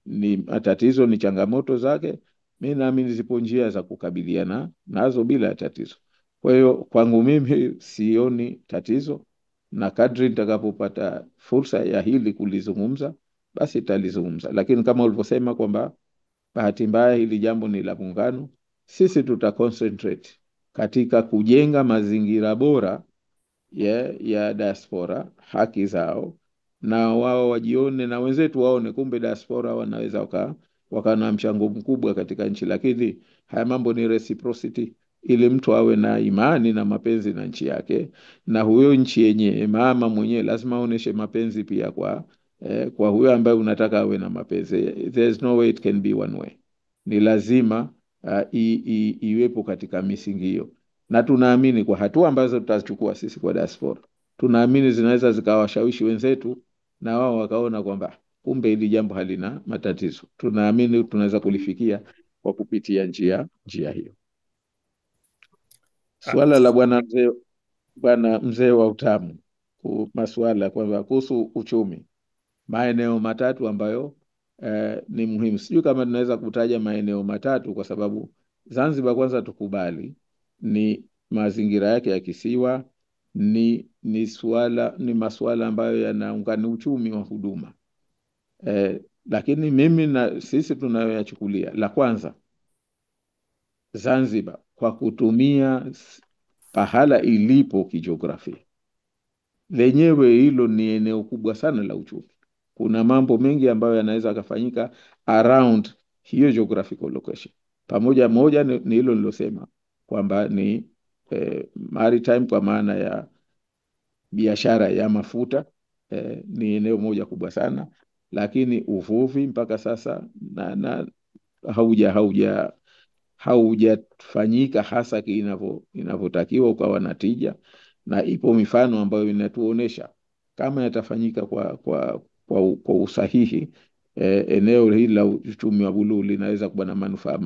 ni matatizo, ni changamoto zake, mimi naamini zipo njia za kukabiliana nazo bila tatizo. Kwa hiyo kwangu mimi sioni tatizo, na kadri nitakapopata fursa ya hili kulizungumza basi talizungumza. Lakini kama ulivyosema kwamba bahati mbaya hili jambo ni la muungano, sisi concentrate katika kujenga mazingira bora ya diaspora, haki zao, na wao wajione na wenzetu waone kumbe diaspora wanaweza wakawa na mchango mkubwa katika nchi. Lakini haya mambo ni reciprocity, ili mtu awe na imani na mapenzi na nchi yake, na huyo nchi yenyewe mama mwenyewe lazima aoneshe mapenzi pia kwa huyo ambaye unataka awe na mapenzi. There's no way it can be one way. Ni lazima iwepo katika misingi hiyo, na tunaamini kwa hatua ambazo tutachukua sisi kwa diaspora, tunaamini zinaweza zikawashawishi wenzetu na wao wakaona kwamba kumbe hili jambo halina matatizo. Tunaamini tunaweza kulifikia kwa kupitia njia hiyo. Swala la bwana mzee wa utamu, masuala kwamba kuhusu uchumi, maeneo matatu ambayo ni muhimu. Sijui kama tunaweza kutaja maeneo matatu, kwa sababu Zanzibar kwanza tukubali ni mazingira yake ya kisiwa, ni masuala ambayo yanaungana uchumi wa huduma. Lakini mimi na sisi tunayoyachukulia, la kwanza, Zanzibar kwa kutumia pahala ilipo kijiografia, lenyewe hilo ni eneo kubwa sana la uchumi. Kuna mambo mengi ambayo yanaweza kufanyika around hiyo geographical location. Moja ni hilo nilosema kwamba ni maritime, kwa maana ya biashara ya mafuta, ni eneo moja kubwa sana. Lakini uvuvi mpaka sasa na haujafanyika hasa inavyotakiwa ukawa na tija, na ipo mifano ambayo inatuonesha kama yatafanyika kwa usahihi, eneo hili la uchumi wa buluu linaweza kuwa na manufaa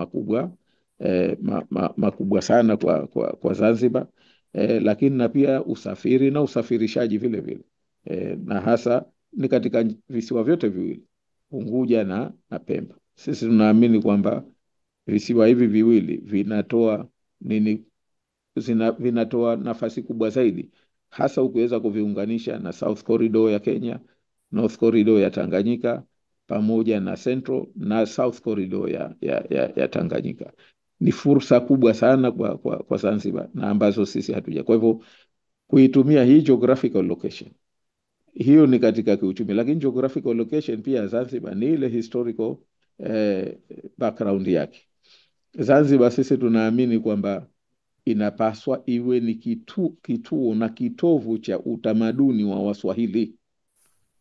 makubwa sana kwa Zanzibar. Lakini na pia usafiri na usafirishaji vile vile, na hasa ni katika visiwa vyote viwili, Unguja na Pemba. Sisi tunaamini kwamba visiwa hivi viwili vinatoa nafasi kubwa zaidi, hasa ukiweza kuviunganisha na South Corridor ya Kenya, North Corridor ya Tanganyika, pamoja na Central na South Corridor ya Tanganyika. Ni fursa kubwa sana kwa Zanzibar, na ambazo sisi hatuja. Kwa hivyo kuitumia hii geographical location, hiyo ni katika kiuchumi. Lakini geographical location pia Zanzibar ni ile historical background yake. Zanzibar sisi tunaamini kwamba inapaswa iwe ni kituo na kitovu cha utamaduni wa Waswahili.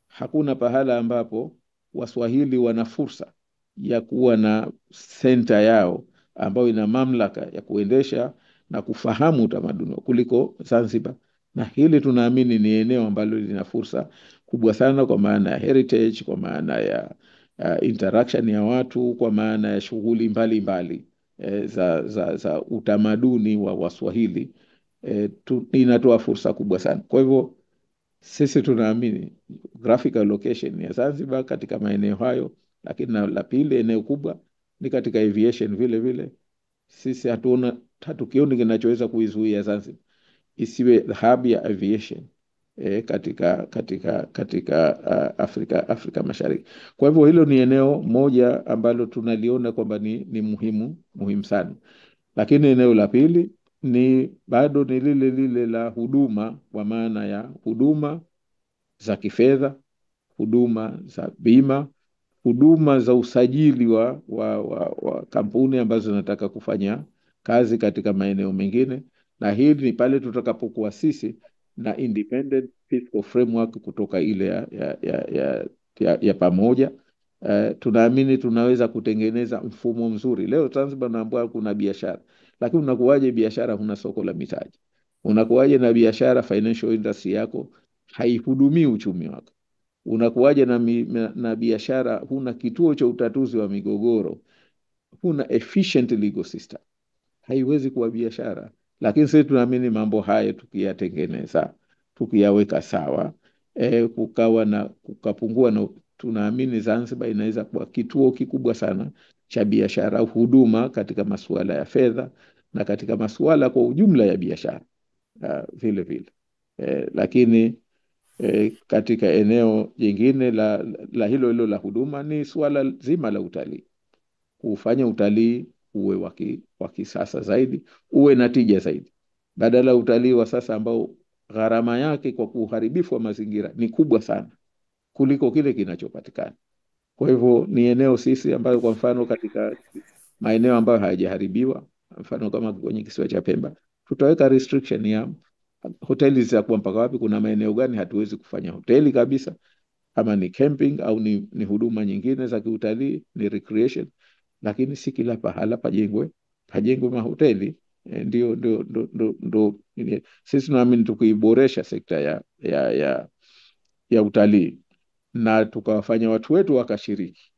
Hakuna pahala ambapo Waswahili wana fursa ya kuwa na center yao ambayo ina mamlaka ya kuendesha na kufahamu utamaduni kuliko Zanzibar, na hili tunaamini ni eneo ambalo lina fursa kubwa sana, kwa maana ya heritage, kwa maana ya interaction ya watu, kwa maana ya shughuli mbalimbali za utamaduni wa Waswahili. Inatoa fursa kubwa sana. Kwa hivyo sisi tunaamini graphical location ya Zanzibar katika maeneo hayo, lakini na la pili eneo kubwa ni katika aviation vile vile. Sisi hatukioni kinachoweza kuizuia Zanzibar isiwe hub ya aviation katika Afrika Mashariki. Kwa hivyo hilo ni eneo moja ambalo tunaliona kwamba ni muhimu sana. Lakini eneo la pili ni bado ni lile lile la huduma, kwa maana ya huduma za kifedha, huduma za bima, huduma za usajili wa kampuni ambazo zinataka kufanya kazi katika maeneo mengine, na hili ni pale tutakapokuwa sisi na independent fiscal framework kutoka ile ya pamoja. Tunaamini tunaweza kutengeneza mfumo mzuri. Leo Zanzibar naambiwa kuna biashara, lakini unakuwaje biashara huna soko la mitaji? Unakuwaje na biashara financial industry yako haihudumii uchumi wako? Unakuwaje na biashara huna kituo cha utatuzi wa migogoro, huna efficient legal system? Haiwezi kuwa biashara. Lakini sisi tunaamini mambo haya tukiyatengeneza, tukiyaweka sawa, kukapungua, na tunaamini Zanzibar inaweza kuwa kituo kikubwa sana cha biashara au huduma katika masuala ya fedha na katika masuala kwa ujumla ya biashara vile vile. Lakini katika eneo jingine la hilo la huduma ni suala zima la utalii. Kufanya utalii uwe wa kisasa zaidi, uwe na tija zaidi, badala ya utalii wa sasa ambao gharama yake kwa uharibifu wa mazingira ni kubwa sana kuliko kile kinachopatikana. Kwa hivyo ni eneo sisi ambayo, kwa mfano, katika maeneo ambayo hayajaharibiwa, mfano kama kwenye kisiwa cha Pemba, tutaweka restriction ya hoteli za kwa mpaka wapi. Kuna maeneo gani hatuwezi kufanya hoteli kabisa, ama ni camping au ni huduma nyingine za kiutalii, ni recreation, lakini si kila pahala pajengwe mahoteli. Ndio sisi tunaamini tukiiboresha sekta ya utalii na tukawafanya watu wetu wakashiriki,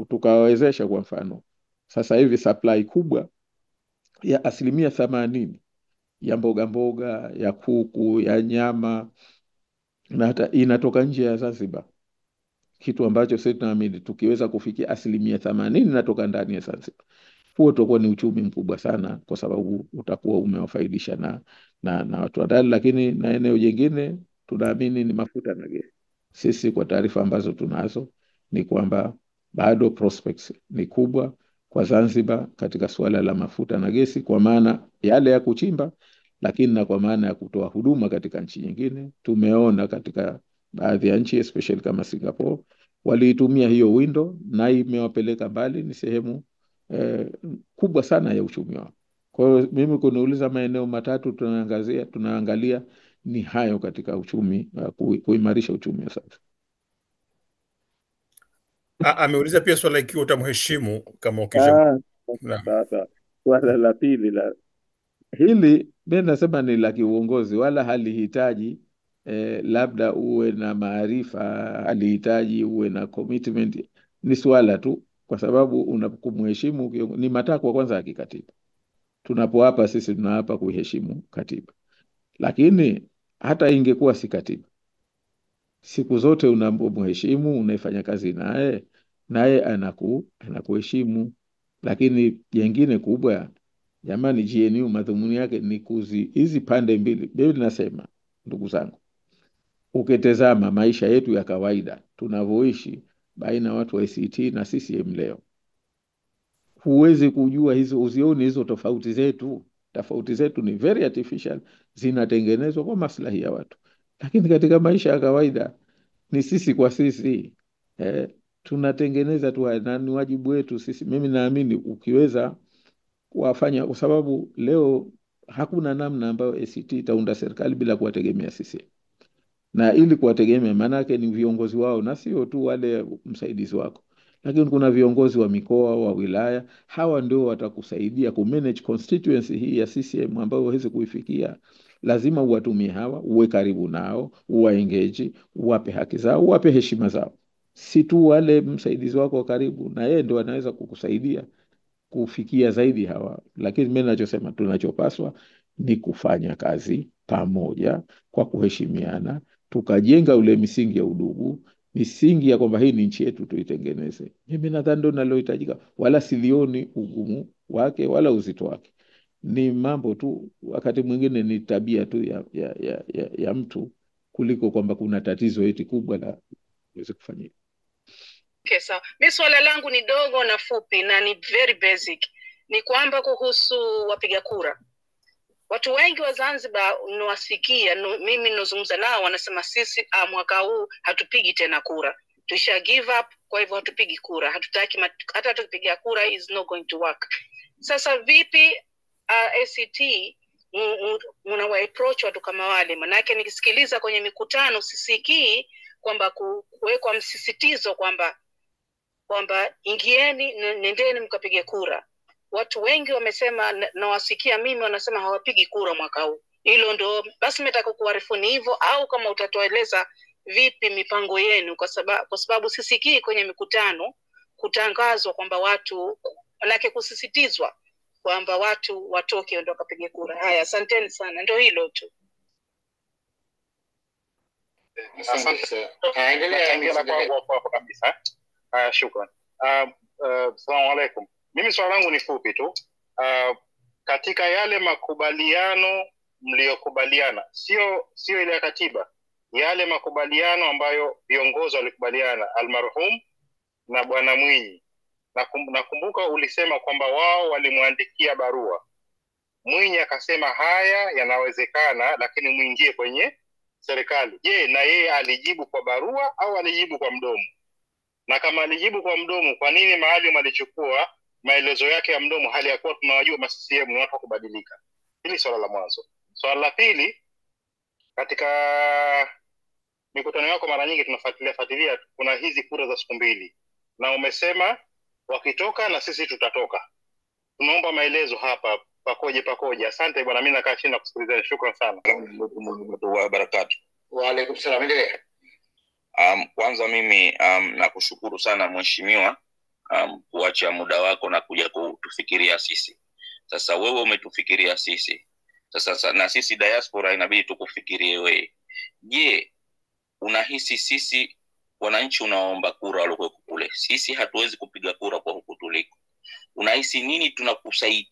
tukawawezesha. Kwa mfano sasa hivi supply kubwa ya 80% ya mboga ya kuku, ya nyama, na hata inatoka nje ya Zanzibar, kitu ambacho sisi tunaamini tukiweza kufikia 80% inatoka ndani ya Zanzibar, huo utakuwa ni uchumi mkubwa sana, kwa sababu utakuwa umewafaidisha na watu ndani. Lakini na eneo jingine tunaamini ni mafuta na gesi. Sisi kwa taarifa ambazo tunazo ni kwamba bado prospects ni kubwa kwa Zanzibar katika suala la mafuta na gesi, kwa maana yale ya kuchimba, lakini na kwa maana ya kutoa huduma katika nchi nyingine. Tumeona katika baadhi ya nchi especially kama Singapore waliitumia hiyo window na imewapeleka mbali. Ni sehemu kubwa sana ya uchumi wao. Kwa hiyo mimi kuniuliza maeneo matatu tunaangalia ni hayo katika uchumi, kuimarisha uchumi wa sasa. Ameuliza pia swala ikiwa utamheshimu kama ukisha. Sasa swala la pili hili mimi nasema ni la kiuongozi, wala halihitaji labda uwe na maarifa, halihitaji uwe na commitment. Ni swala tu, kwa sababu unakumheshimu ni matakwa kwanza ya kikatiba. Tunapoapa sisi tunaapa kuheshimu katiba, lakini hata ingekuwa si katiba, siku zote unapomheshimu, unaifanya kazi naye anakuheshimu. Lakini jengine kubwa, jamani, GNU madhumuni yake ni hizi pande mbili. Mimi nasema, ndugu zangu, ukitazama maisha yetu ya kawaida tunavyoishi baina watu wa ACT na CCM leo, huwezi kujua uzioni hizo tofauti zetu. Tofauti zetu ni very artificial, zinatengenezwa kwa maslahi ya watu, lakini katika maisha ya kawaida ni sisi kwa sisi tunatengeneza tu, na ni wajibu wetu sisi. Mimi naamini ukiweza kuwafanya, kwa sababu leo hakuna namna ambayo ACT itaunda serikali bila kuwategemea sisi, na ili kuwategemea maana yake ni viongozi wao na sio tu wale msaidizi wako, lakini kuna viongozi wa mikoa, wa wilaya, hawa ndio watakusaidia kumanage constituency hii ya CCM ambayo huwezi kuifikia. Lazima uwatumie hawa, uwe karibu nao, uwaengage, uwape haki zao, uwape heshima zao. Si tu wale msaidizi wako wa karibu, na yeye ndio anaweza kukusaidia kufikia zaidi hawa. Lakini mimi ninachosema, tunachopaswa ni kufanya kazi pamoja kwa kuheshimiana, tukajenga ule misingi ya udugu, misingi ya kwamba hii ni nchi yetu, tuitengeneze. Mimi nadhani ndio linalohitajika, wala silioni ugumu wake wala uzito wake. Ni mambo tu, wakati mwingine ni tabia tu ya mtu, kuliko kwamba kuna tatizo eti kubwa la uweze kufanyika. Okay, sawa. Mimi swala langu ni dogo na fupi na ni very basic. Ni kwamba kuhusu wapiga kura. Watu wengi wa Zanzibar unawasikia, mimi ninazungumza nao, wanasema sisi mwaka huu hatupigi tena kura. Tusha give up, kwa hivyo hatupigi kura. Hatutaki hata tukipiga kura is not going to work. Sasa vipi ACT mnawa approach watu kama wale? Manake nikisikiliza kwenye mikutano sisikii kwamba kuwekwa msisitizo kwamba ingieni, nendeni mkapige kura. Watu wengi wamesema, na wasikia mimi, wanasema hawapigi kura mwaka huu. Hilo ndo basi nataka kuarifu ni hivyo, au kama utatueleza vipi mipango yenu, kwa sababu sisikii kwenye mikutano kutangazwa kwamba watu, manake kusisitizwa kwamba watu watoke ndio kapige kura. Haya, asanteni sana, ndio hilo tu. Asante. Endelea kwa kabisa. Shukran. Assalamu alaikum. Mimi swali langu ni fupi tu. Katika yale makubaliano mliokubaliana, sio ile ya katiba, yale makubaliano ambayo viongozi walikubaliana, almarhum na Bwana Mwinyi, nakumbuka ulisema kwamba wao walimwandikia barua. Mwinyi akasema haya yanawezekana, lakini muingie kwenye serikali. Je, na yeye alijibu kwa barua au alijibu kwa mdomo? Na kama alijibu kwa mdomo, kwa nini Maalim alichukua maelezo yake ya mdomo hali ya kuwa tunawajua CCM ni watu wa kubadilika? Hili swala la mwanzo. Swala la pili, katika mikutano yako mara nyingi tunafuatilia kuna hizi kura za siku mbili, na umesema wakitoka na sisi tutatoka. Tunaomba maelezo hapa, pakoje. Asante bwana, mimi nakaa chini na kusikiliza. Shukrani sana. Wa barakatuh. Wa alaikum salaam. Endelea. Kwanza mimi nakushukuru sana mheshimiwa kuacha muda wako na kuja kutufikiria sisi. Sasa wewe umetufikiria sisi. Sasa na sisi diaspora inabidi tukufikirie wewe. Je, unahisi sisi wananchi unaomba kura walio kule, sisi hatuwezi kupiga kura kwa huku tuliko, unahisi nini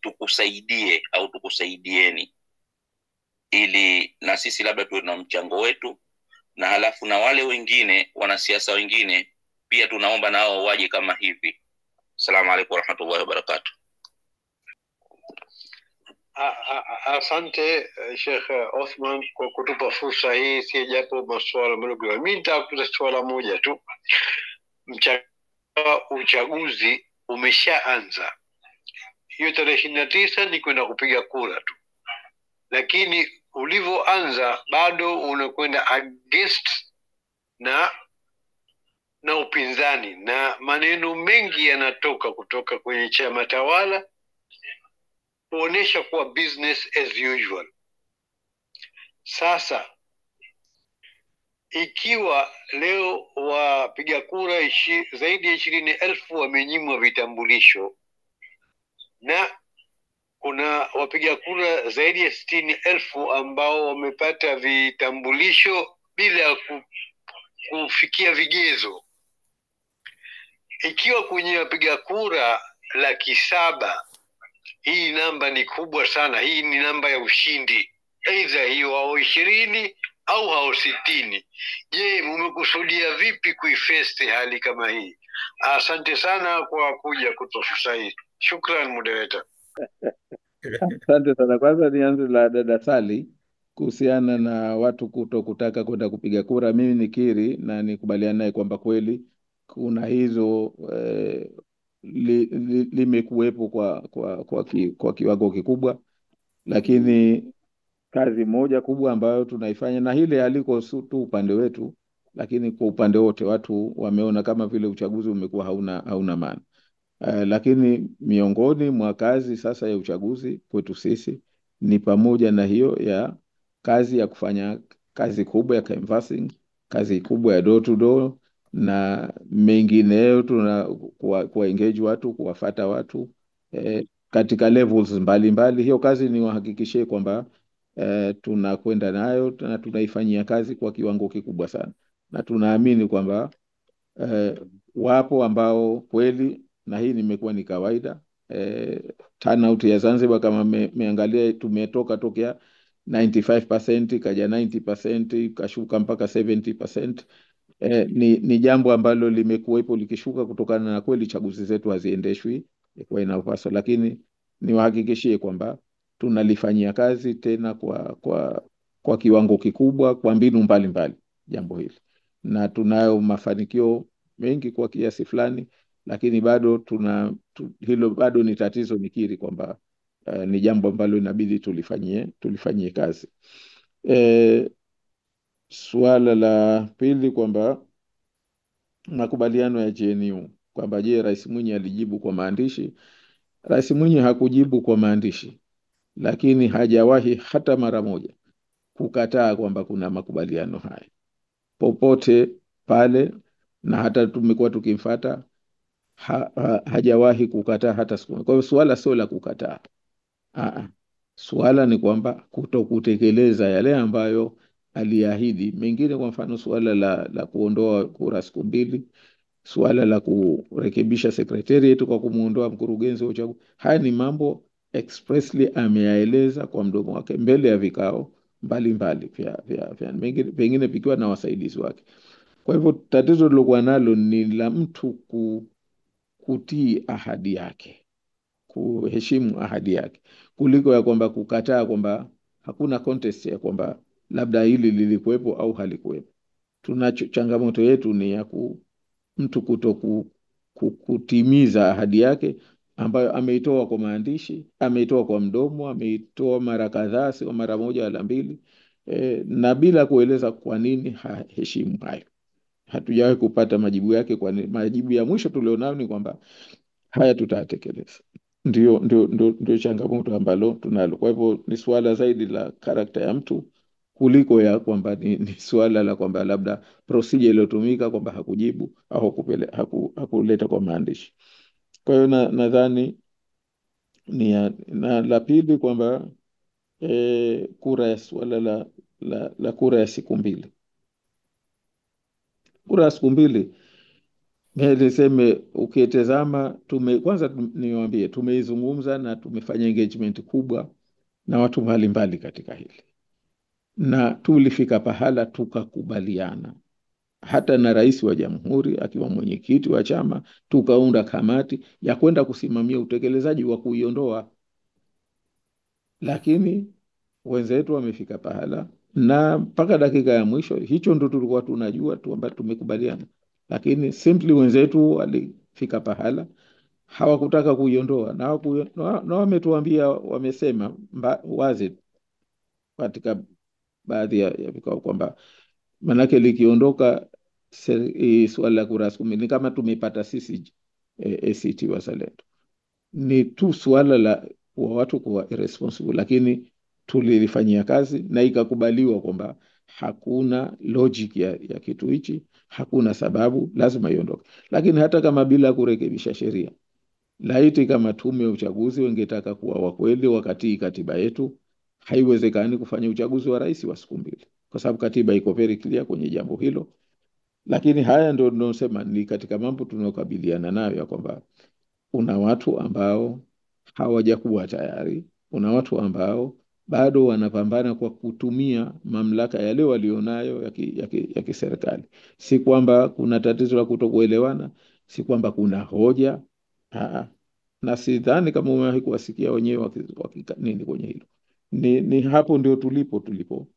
tukusaidie au tukusaidieni ili na sisi labda tuwe na mchango wetu? Na halafu na wale wengine wanasiasa wengine pia tunaomba nao waje kama hivi. Asalamu alaykum warahmatullahi wabarakatuh. Asante Sheikh Othman kwa kutupa fursa hii, si japo masuala madogo. Mimi nitakuta swala moja tu. Uchaguzi umeshaanza. Hiyo tarehe 29 ni kwenda kupiga kura tu. Lakini ulivyoanza bado unakwenda against na upinzani, na maneno mengi yanatoka kutoka kwenye chama tawala kuonesha kuwa business as usual. Sasa ikiwa leo wapiga kura zaidi ya 20,000 wamenyimwa vitambulisho na kuna wapiga kura zaidi ya 60,000 ambao wamepata vitambulisho bila kufikia vigezo, ikiwa kwenye wapiga kura 700,000, hii namba ni kubwa sana. Hii ni namba ya ushindi, aidha hiyo hao 20 au hao 60. Je, mmekusudia vipi kuifesti hali kama hii? Asante sana kwa kuja kutoa fursa hii. Shukran moderator. Asante sana. Kwanza nianze la dada Sali kuhusiana na watu kutaka kwenda kupiga kura. Mimi nikiri na nikubaliana naye kwamba kweli kuna hizo limekuwepo kwa kiwango kikubwa, lakini kazi moja kubwa ambayo tunaifanya, na hile haliko tu upande wetu, lakini kwa upande wote watu wameona kama vile uchaguzi umekuwa hauna maana. Lakini miongoni mwa kazi sasa ya uchaguzi kwetu sisi ni pamoja na hiyo ya kazi ya kufanya kazi kubwa ya canvassing, kazi kubwa ya door to door na mengineyo, kuwa engage watu, kuwafata watu katika levels mbalimbali. Hiyo kazi ni wahakikishie kwamba tunakwenda nayo na tunaifanyia kazi kwa kiwango kikubwa sana, na tunaamini kwamba wapo ambao kweli, na hii nimekuwa ni kawaida, turnout ya Zanzibar kama meangalia, tumetoka tokea 95% kaja 90% kashuka mpaka 70%. Ni jambo ambalo limekuwepo likishuka kutokana na kweli chaguzi zetu haziendeshwi kwa inavyopaswa, lakini niwahakikishie kwamba tunalifanyia kazi tena kwa kiwango kikubwa, kwa mbinu mbalimbali jambo hili, na tunayo mafanikio mengi kwa kiasi fulani, lakini bado hilo bado ni tatizo, nikiri kwamba ni jambo ambalo inabidi tulifanyie kazi. Suala la pili kwamba makubaliano ya GNU, kwamba je, Rais Mwinyi alijibu kwa maandishi? Rais Mwinyi hakujibu kwa maandishi, lakini hajawahi hata mara moja kukataa kwamba kuna makubaliano haya popote pale, na hata tumekuwa tukimfuata hajawahi kukataa hata siku. Kwa hiyo suala sio la kukataa, suala ni kwamba kutokutekeleza yale ambayo aliahidi. Mengine kwa mfano suala la kuondoa kura siku mbili, suala la kurekebisha secretariat kwa kumuondoa mkurugenzi wa uchaguzi, haya ni mambo expressly ameyaeleza kwa mdomo wake mbele ya vikao mbalimbali pengine vikiwa na wasaidizi wake. Kwa hivyo tatizo lilokuwa nalo ni la mtu kutii ahadi yake, kuheshimu ahadi yake, kuliko ya kwamba kukataa, kwamba hakuna contest ya kwamba labda hili lilikuwepo au halikuwepo. Changamoto yetu ni ya mtu kutimiza ahadi yake ambayo ameitoa kwa maandishi, ameitoa kwa mdomo, ameitoa mara kadhaa, sio mara moja wala mbili, na bila kueleza kwa nini haheshimu hayo. Hatujawahi kupata majibu yake. Majibu ya mwisho tulionao ni kwamba haya tutatekeleza. Ndio changamoto ambalo tunalo. Kwa hivyo ni suala zaidi la karakta ya mtu kuliko ya kwamba ni suala la kwamba labda procedure iliyotumika kwamba hakujibu au hakuleta kwa maandishi. Kwa hiyo nadhani na la pili kwamba kura ya suala la kura ya siku mbili. Kura ya siku mbili, niseme ukitazama, kwanza niwaambie tumeizungumza na tumefanya engagement kubwa na watu mbalimbali katika hili, na tulifika pahala tukakubaliana, hata na Rais wa Jamhuri akiwa mwenyekiti wa chama, tukaunda kamati ya kwenda kusimamia utekelezaji wa kuiondoa. Lakini wenzetu wamefika pahala, na mpaka dakika ya mwisho, hicho ndo tulikuwa tunajua tu kwamba tumekubaliana, lakini simply wenzetu walifika pahala hawakutaka kuiondoa, na wametuambia, wamesema wazi katika baadhi ya vikao kwamba manake likiondoka swala la kura siku mbili ni kama tumepata sisi ACT Wazalendo. Ni tu swala la watu kuwa irresponsible, lakini tulilifanyia kazi na ikakubaliwa kwamba hakuna logic ya kitu hichi, hakuna sababu, lazima iondoke. Lakini hata kama bila kurekebisha sheria, laiti kama tume ya uchaguzi wengetaka kuwa wakweli wakati katiba yetu, haiwezekani kufanya uchaguzi wa rais wa siku mbili, kwa sababu katiba iko very clear kwenye jambo hilo. Lakini haya ndio tunasema ni katika mambo tunayokabiliana nayo, ya kwamba una watu ambao hawajakuwa tayari, una watu ambao bado wanapambana kwa kutumia mamlaka yale walionayo ya kiserikali. Si kwamba kuna tatizo la kutokuelewana, si kwamba kuna hoja, na sidhani kama umewahi kuwasikia wenyewe nini kwenye hilo. Ni hapo ndio tulipo.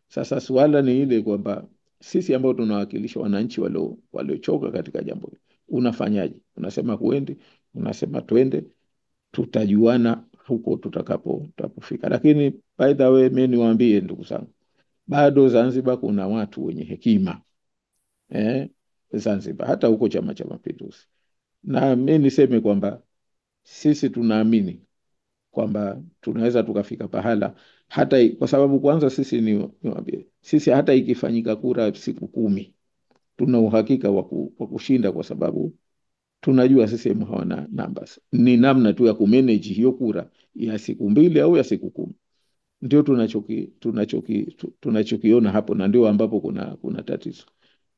Sasa swala ni ile kwamba sisi ambao tunawakilisha wananchi waliochoka katika jambo hili, unafanyaje? Unasema huendi, unasema twende, tutajuana huko tutapofika. Lakini by the way, mimi niwaambie ndugu zangu, bado Zanzibar kuna watu wenye hekima, Zanzibar, hata huko Chama cha Mapinduzi. Na mi niseme kwamba sisi tunaamini kwamba tunaweza tukafika pahala hata kwa sababu kwanza sisi niwaambie, sisi hata ikifanyika kura siku 10 tuna uhakika wa kushinda, kwa sababu tunajua CCM hawana numbers. Ni namna tu ya kumanage hiyo kura ya siku 2 au ya siku 10. Ndio tunachokiona hapo, na ndio ambapo kuna tatizo.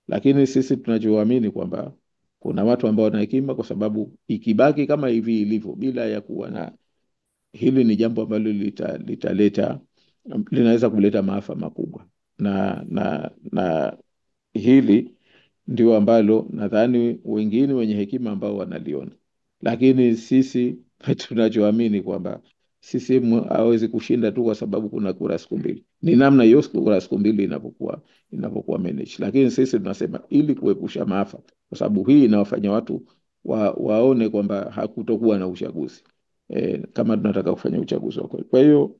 Lakini sisi tunachoamini kwamba kuna watu ambao wana hekima, kwa sababu ikibaki kama hivi ilivyo bila ya kuwa na hili, ni jambo ambalo linaweza kuleta maafa makubwa, na hili ndio ambalo nadhani wengine wenye hekima ambao wanaliona. Lakini sisi tunachoamini kwamba CCM hawezi kushinda tu kwa sababu kuna kura siku 2. Ni namna hiyo kura siku 2 inapokuwa manage. Lakini sisi tunasema ili kuepusha maafa, kwa sababu hii inawafanya watu waone kwamba hakutokuwa na uchaguzi kama tunataka kufanya uchaguzi wa kweli. Kwa hiyo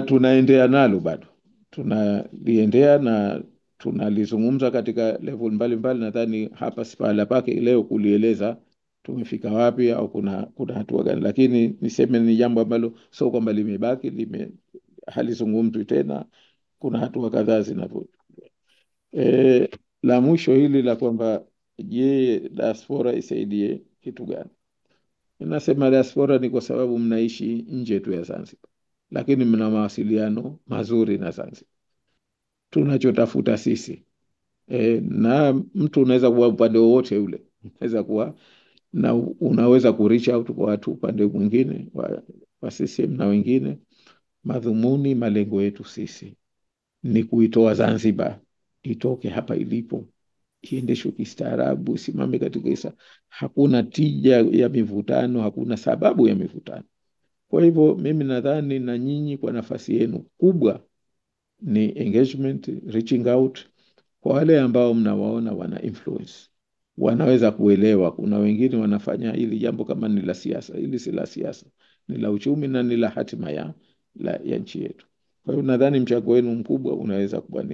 tunaendea nalo, bado tunaliendea na tunalizungumza katika level mbalimbali. Nadhani hapa si pahala pake leo kulieleza tumefika wapi au kuna hatua gani, lakini niseme ni jambo ambalo sio kwamba limebaki, halizungumzwi tena. Kuna hatua kadhaa zinavyo. La mwisho hili la kwamba je, diaspora isaidie kitu gani? Nasema diaspora ni kwa sababu mnaishi nje tu ya Zanzibar, lakini mna mawasiliano mazuri na Zanzibar. Tunachotafuta sisi na mtu unaweza kuwa upande wowote ule, unaweza kuwa na unaweza ku reach out kwa watu upande mwingine wa CCM na wengine. Madhumuni, malengo yetu sisi ni kuitoa Zanzibar, itoke hapa ilipo, iendeshwe kistaarabu, simame katika isa. Hakuna tija ya mivutano, hakuna sababu ya mivutano. Kwa hivyo mimi nadhani na nyinyi kwa nafasi yenu kubwa ni engagement, reaching out kwa wale ambao mnawaona wana influence, wanaweza kuelewa. Kuna wengine wanafanya hili jambo kama ni la siasa. Hili si la siasa, ni la uchumi na ni la hatima ya nchi yetu. Kwa hiyo nadhani mchango wenu mkubwa unaweza kuwa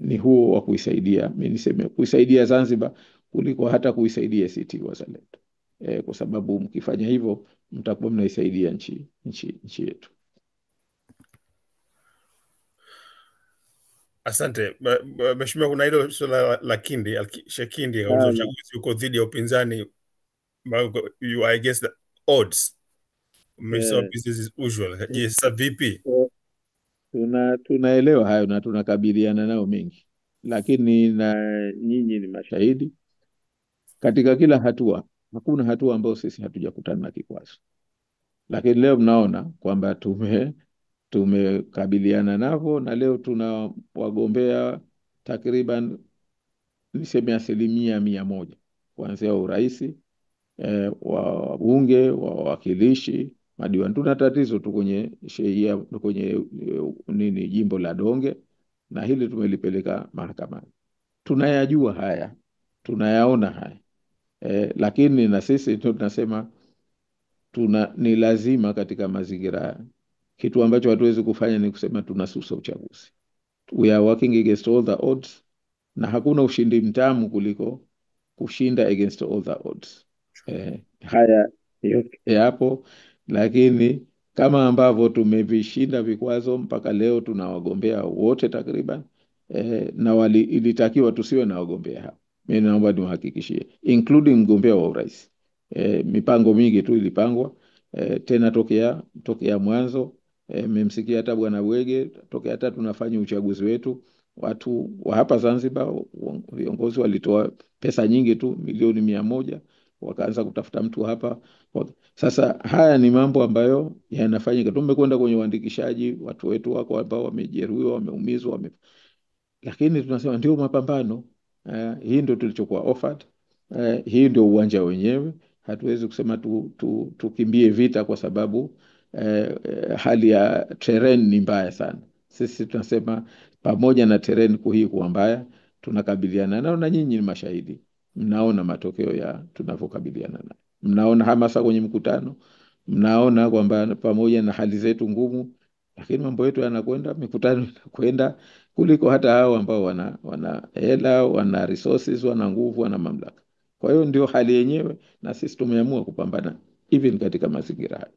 ni huo wa kuisaidia, mimi niseme kuisaidia Zanzibar kuliko hata kuisaidia ACT Wazalendo, kwa sababu mkifanya hivyo mtakuwa mnaisaidia nchi yetu. Asante Mheshimiwa. Kuna hilo suala la Kindi, Shekindi kauza uchaguzi huko dhidi ya upinzani, you are against the odds, mmesema business as usual. Je, sasa vipi? Tunaelewa hayo na tunakabiliana nao mengi, lakini na nyinyi ni mashahidi katika kila hatua. Hakuna hatua ambayo sisi hatujakutana na kikwazo, lakini leo mnaona kwamba tumekabiliana navyo, na leo tuna wagombea takriban niseme 100% kuanzia urais, wa bunge, wa wawakilishi, madiwani. Tuna tatizo tu kwenye sheria, kwenye jimbo la Donge, na hili tumelipeleka mahakamani. Tunayajua haya, tunayaona haya, lakini na sisi tunasema ni lazima katika mazingira, kitu ambacho hatuwezi kufanya ni kusema tunasusa uchaguzi. We are working against all the odds, na hakuna ushindi mtamu kuliko kushinda against all the odds. Haya yapo, lakini kama ambavyo tumevishinda vikwazo mpaka leo tuna wagombea wote takriban, na ilitakiwa tusiwe na wagombea hapa. Mimi naomba niwahakikishie, including mgombea wa urais. Mipango mingi tu ilipangwa tena tokea mwanzo. Mmemsikia hata Bwana Bwege, tokea hata tunafanya uchaguzi wetu, watu wa hapa Zanzibar, viongozi walitoa pesa nyingi tu, milioni 100, wakaanza kutafuta mtu hapa. Sasa haya ni mambo ambayo yanafanyika. Tumekwenda kwenye uandikishaji, watu wetu wako ambao wamejeruhiwa, wameumizwa, lakini tunasema ndio mapambano. Hii ndio tulichokuwa offered. Hii ndio uwanja wenyewe. Hatuwezi kusema tukimbie vita kwa sababu hali ya terrain ni mbaya sana. Sisi tunasema pamoja na terrain hii kuwa mbaya, tunakabiliana nao, na nyinyi ni mashahidi. Mnaona matokeo ya tunavyokabiliana nayo. Mnaona hamasa kwenye mkutano, mnaona kwamba pamoja na hali zetu ngumu, lakini mambo yetu yanakwenda, mikutano inakwenda kuliko hata hao ambao wana hela, wana resources, wana nguvu, wana mamlaka. Kwa hiyo ndio hali yenyewe, na sisi tumeamua kupambana even katika mazingira haya.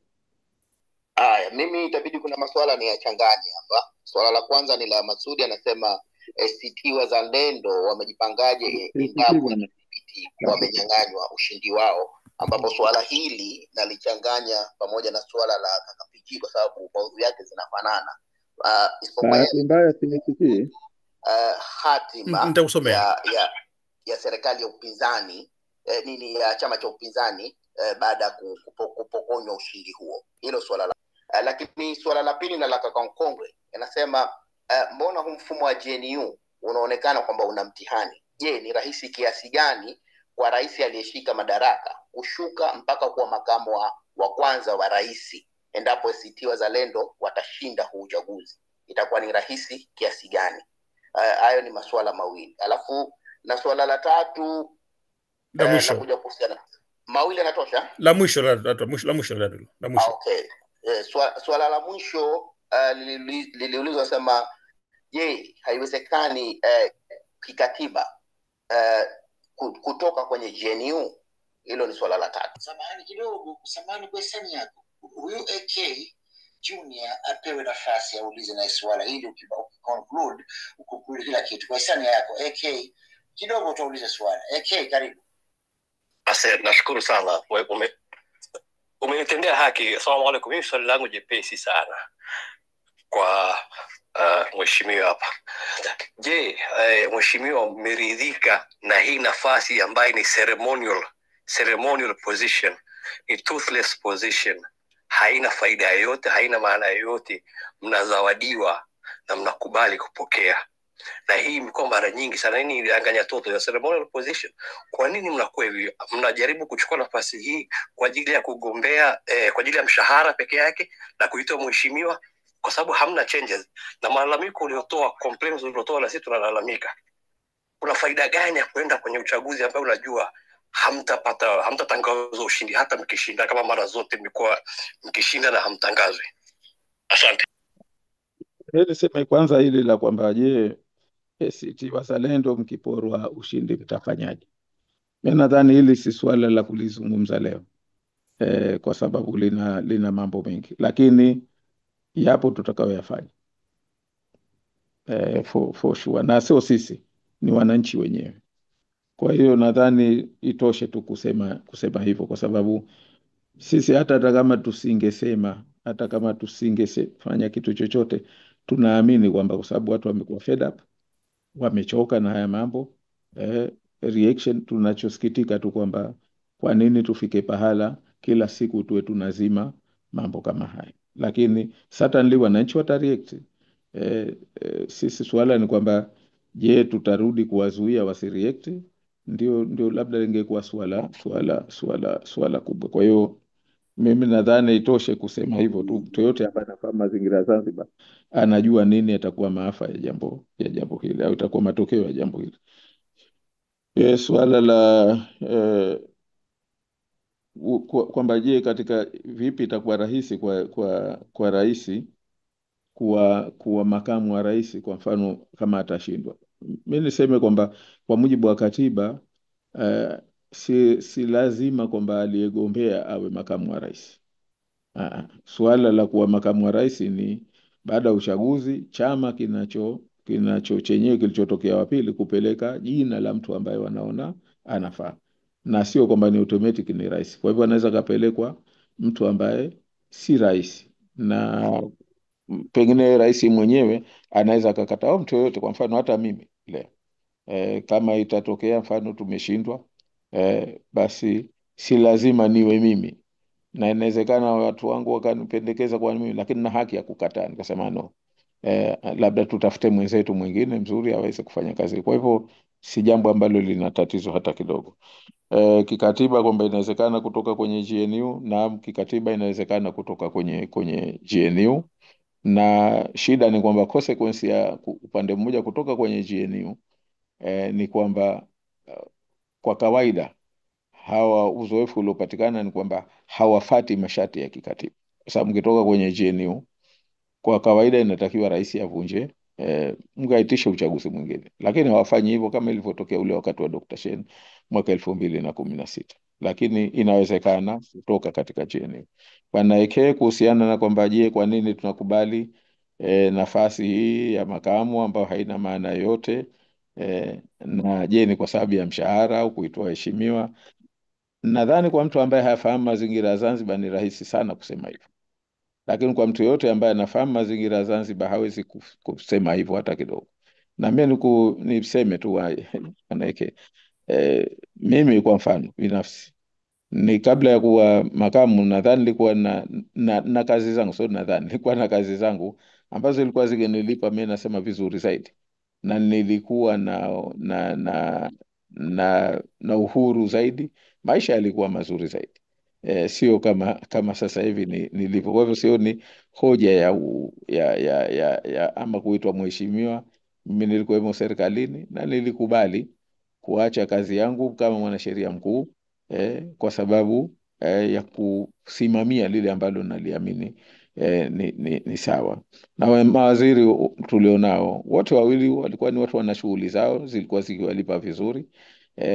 Haya, mimi itabidi kuna maswala ni yachanganye hapa. Swala la kwanza ni la Masudi, anasema ACT Wazalendo wamejipangaje endapo DPT wamenyang'anywa ushindi wao, ambapo swala hili nalichanganya pamoja na swala la KKPG kwa sababu maudhui yake zinafanana. Isipokuwa Bahati mbaya simesikii hatima Nitakusomea. ya serikali ya upinzani ya chama cha upinzani baada ya kupokonywa ushindi huo. Hilo swala la lakini swala la pili na la kaka Mkongwe anasema mbona huu mfumo wa GNU unaonekana kwamba una mtihani? Je, ni rahisi kiasi gani kwa rais aliyeshika madaraka kushuka mpaka kuwa makamu wa kwanza wa rais endapo ACT Wazalendo watashinda huu uchaguzi? Itakuwa ni rahisi kiasi gani? Hayo ni masuala mawili. Alafu na swala la tatu La mwisho. nakuja kuhusiana mawili yanatosha? La mwisho la mwisho. Okay. Swala la mwisho liliulizwa sema, je, haiwezekani kikatiba kutoka kwenye GNU? Hilo ni swala la tatu. Samahani kidogo, samahani kwa hisani yako. Huyu AK Junior apewe nafasi aulize na swala hili, ukiconclude ukukuli kila kitu. Kwa hisani yako AK kidogo utauliza swala. AK karibu. Asante, nashukuru sana. Umenitendea haki. Asalamu alaykum. Mimi swali langu jepesi sana kwa mheshimiwa hapa. Je, mheshimiwa umeridhika na hii nafasi ambayo ni ceremonial position, ni toothless position, haina faida yoyote, haina maana yoyote, mnazawadiwa na mnakubali kupokea? Na hii imekuwa mara nyingi sana. Nini ilianganya toto ya ceremonial position? Kwa nini mnakuwa hivyo? Mnajaribu kuchukua nafasi hii kwa ajili ya kugombea kwa ajili ya mshahara peke yake na kuitwa mheshimiwa, kwa sababu hamna changes. Na malalamiko uliotoa, complaints uliotoa, na sisi tunalalamika. Kuna faida gani ya kwenda kwenye uchaguzi ambao unajua hamtatangazwa ushindi hata mkishinda, kama mara zote mmekuwa mkishinda na hamtangazwi? Asante. Niseme kwanza hili la kwamba je, ACT Wazalendo mkiporwa ushindi mtafanyaje? Mimi nadhani hili si swala la kulizungumza leo kwa sababu lina mambo mengi, lakini yapo tutakayoyafanya for sure, na sio sisi, ni wananchi wenyewe. Kwa hiyo nadhani itoshe tu kusema hivyo, kwa sababu sisi hata kama tusingefanya kitu chochote, tunaamini kwamba kwa sababu watu wamekuwa fed up, wamechoka na haya mambo reaction. Tunachosikitika tu kwamba kwa nini tufike pahala kila siku tuwe tunazima mambo kama haya, lakini certainly wananchi watareact. Sisi swala ni kwamba je, tutarudi kuwazuia wasireact? Ndio labda lingekuwa swala kubwa. Kwa hiyo mimi nadhani itoshe kusema hivyo tu. Mtu yote ambaye anafahamu mazingira ya Zanzibar anajua nini atakuwa maafa ya jambo hili au itakuwa matokeo ya jambo hili. Swala la kwamba je, katika vipi itakuwa rahisi kwa rais kuwa makamu wa rais, kwa mfano kama atashindwa. Mimi niseme kwamba kwa mujibu wa katiba si lazima kwamba aliyegombea awe makamu wa rais. Suala la kuwa makamu wa rais ni baada ya uchaguzi, chama chenyewe kilichotokea wa pili kupeleka jina la mtu ambaye wanaona anafaa, na sio kwamba ni automatic ni rais. Kwa hivyo anaweza kapelekwa mtu ambaye si rais, na pengine rais mwenyewe anaweza akakataa mtu yoyote. Kwa mfano hata mimi leo kama itatokea mfano tumeshindwa, basi si lazima niwe mimi, na inawezekana watu wangu wakanipendekeza kwa mimi, lakini na haki ya kukataa, nikasema no, labda tutafute mwenzetu mwingine mzuri aweze kufanya kazi. Kwa hivyo si jambo ambalo lina tatizo hata kidogo. Kikatiba kwamba inawezekana kutoka kwenye GNU, na kikatiba inawezekana kutoka kwenye GNU, na shida ni kwamba consequence ya upande mmoja kutoka kwenye GNU ni kwamba kwa kawaida hawa uzoefu uliopatikana ni kwamba hawafati masharti ya kikatiba, kwa sababu mkitoka kwenye GNU kwa kawaida inatakiwa rais avunje, mkaitishe uchaguzi mwingine, lakini hawafanyi hivyo kama ilivyotokea ule wakati wa Dr. Shein mwaka 2016. Lakini inawezekana kutoka katika GNU. Bwana Eke, kuhusiana na kwamba je, kwa nini tunakubali nafasi hii ya makamu ambayo haina maana yote, na je ni kwa sababu ya mshahara au kuitoa heshimiwa? Nadhani kwa mtu ambaye hafahamu mazingira ya Zanzibar ni rahisi sana kusema hivyo, lakini kwa mtu yote ambaye anafahamu mazingira ya Zanzibar hawezi kusema hivyo hata kidogo. Na mimi niseme tu Eke, mimi kwa mfano binafsi ni kabla ya kuwa makamu, nadhani nilikuwa na kazi zangu, sio nadhani, nilikuwa na kazi zangu ambazo ilikuwa zikinilipa mimi nasema vizuri zaidi, na nilikuwa na uhuru zaidi, maisha yalikuwa mazuri zaidi. Sio kama sasa hivi nilivyo. Kwa hivyo sio ni hoja ya ama kuitwa mheshimiwa. Mimi nilikuwemo serikalini na nilikubali kuacha kazi yangu kama mwanasheria mkuu kwa sababu ya kusimamia lile ambalo naliamini ni sawa. Na mawaziri tulionao wote wawili walikuwa ni watu wana shughuli zao zilikuwa zikiwalipa vizuri,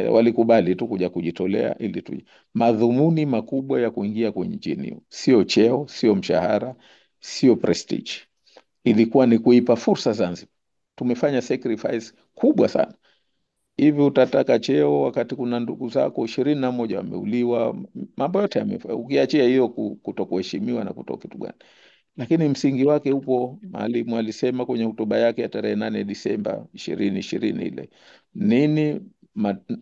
walikubali tu kuja kujitolea ili tu. Madhumuni makubwa ya kuingia kwenye GNU sio cheo, sio mshahara, sio prestige, ilikuwa ni kuipa fursa Zanzibar. Tumefanya sacrifice kubwa sana. Hivi utataka cheo wakati kuna ndugu zako 21 wameuliwa, mambo yote ukiachia hiyo kutokuheshimiwa na kutoka kitu gani, lakini msingi wake upo. Mwalimu alisema kwenye hotuba yake ya tarehe 8 Disemba 2020 ile nini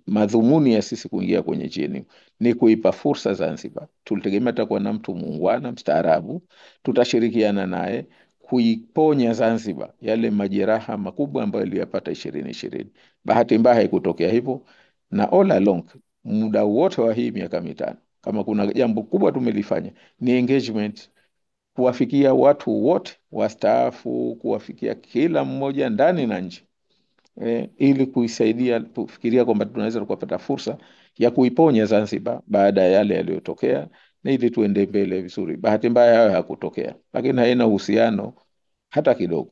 madhumuni ya sisi kuingia kwenye GNU ni kuipa fursa Zanzibar. Tulitegemea atakuwa na mtu muungwana mstaarabu, tutashirikiana naye kuiponya Zanzibar yale majeraha makubwa ambayo iliyapata 2020. Bahati mbaya haikutokea hivyo, na all along muda wote wa hii miaka mitano kama kuna jambo kubwa tumelifanya ni engagement, kuwafikia watu wote wastaafu, kuwafikia kila mmoja ndani na nje, ili kuisaidia kufikiria kwamba tunaweza tukapata fursa ya kuiponya Zanzibar baada ya yale yaliyotokea, na ili tuende mbele vizuri. Bahati mbaya hayo hakutokea, lakini haina uhusiano hata kidogo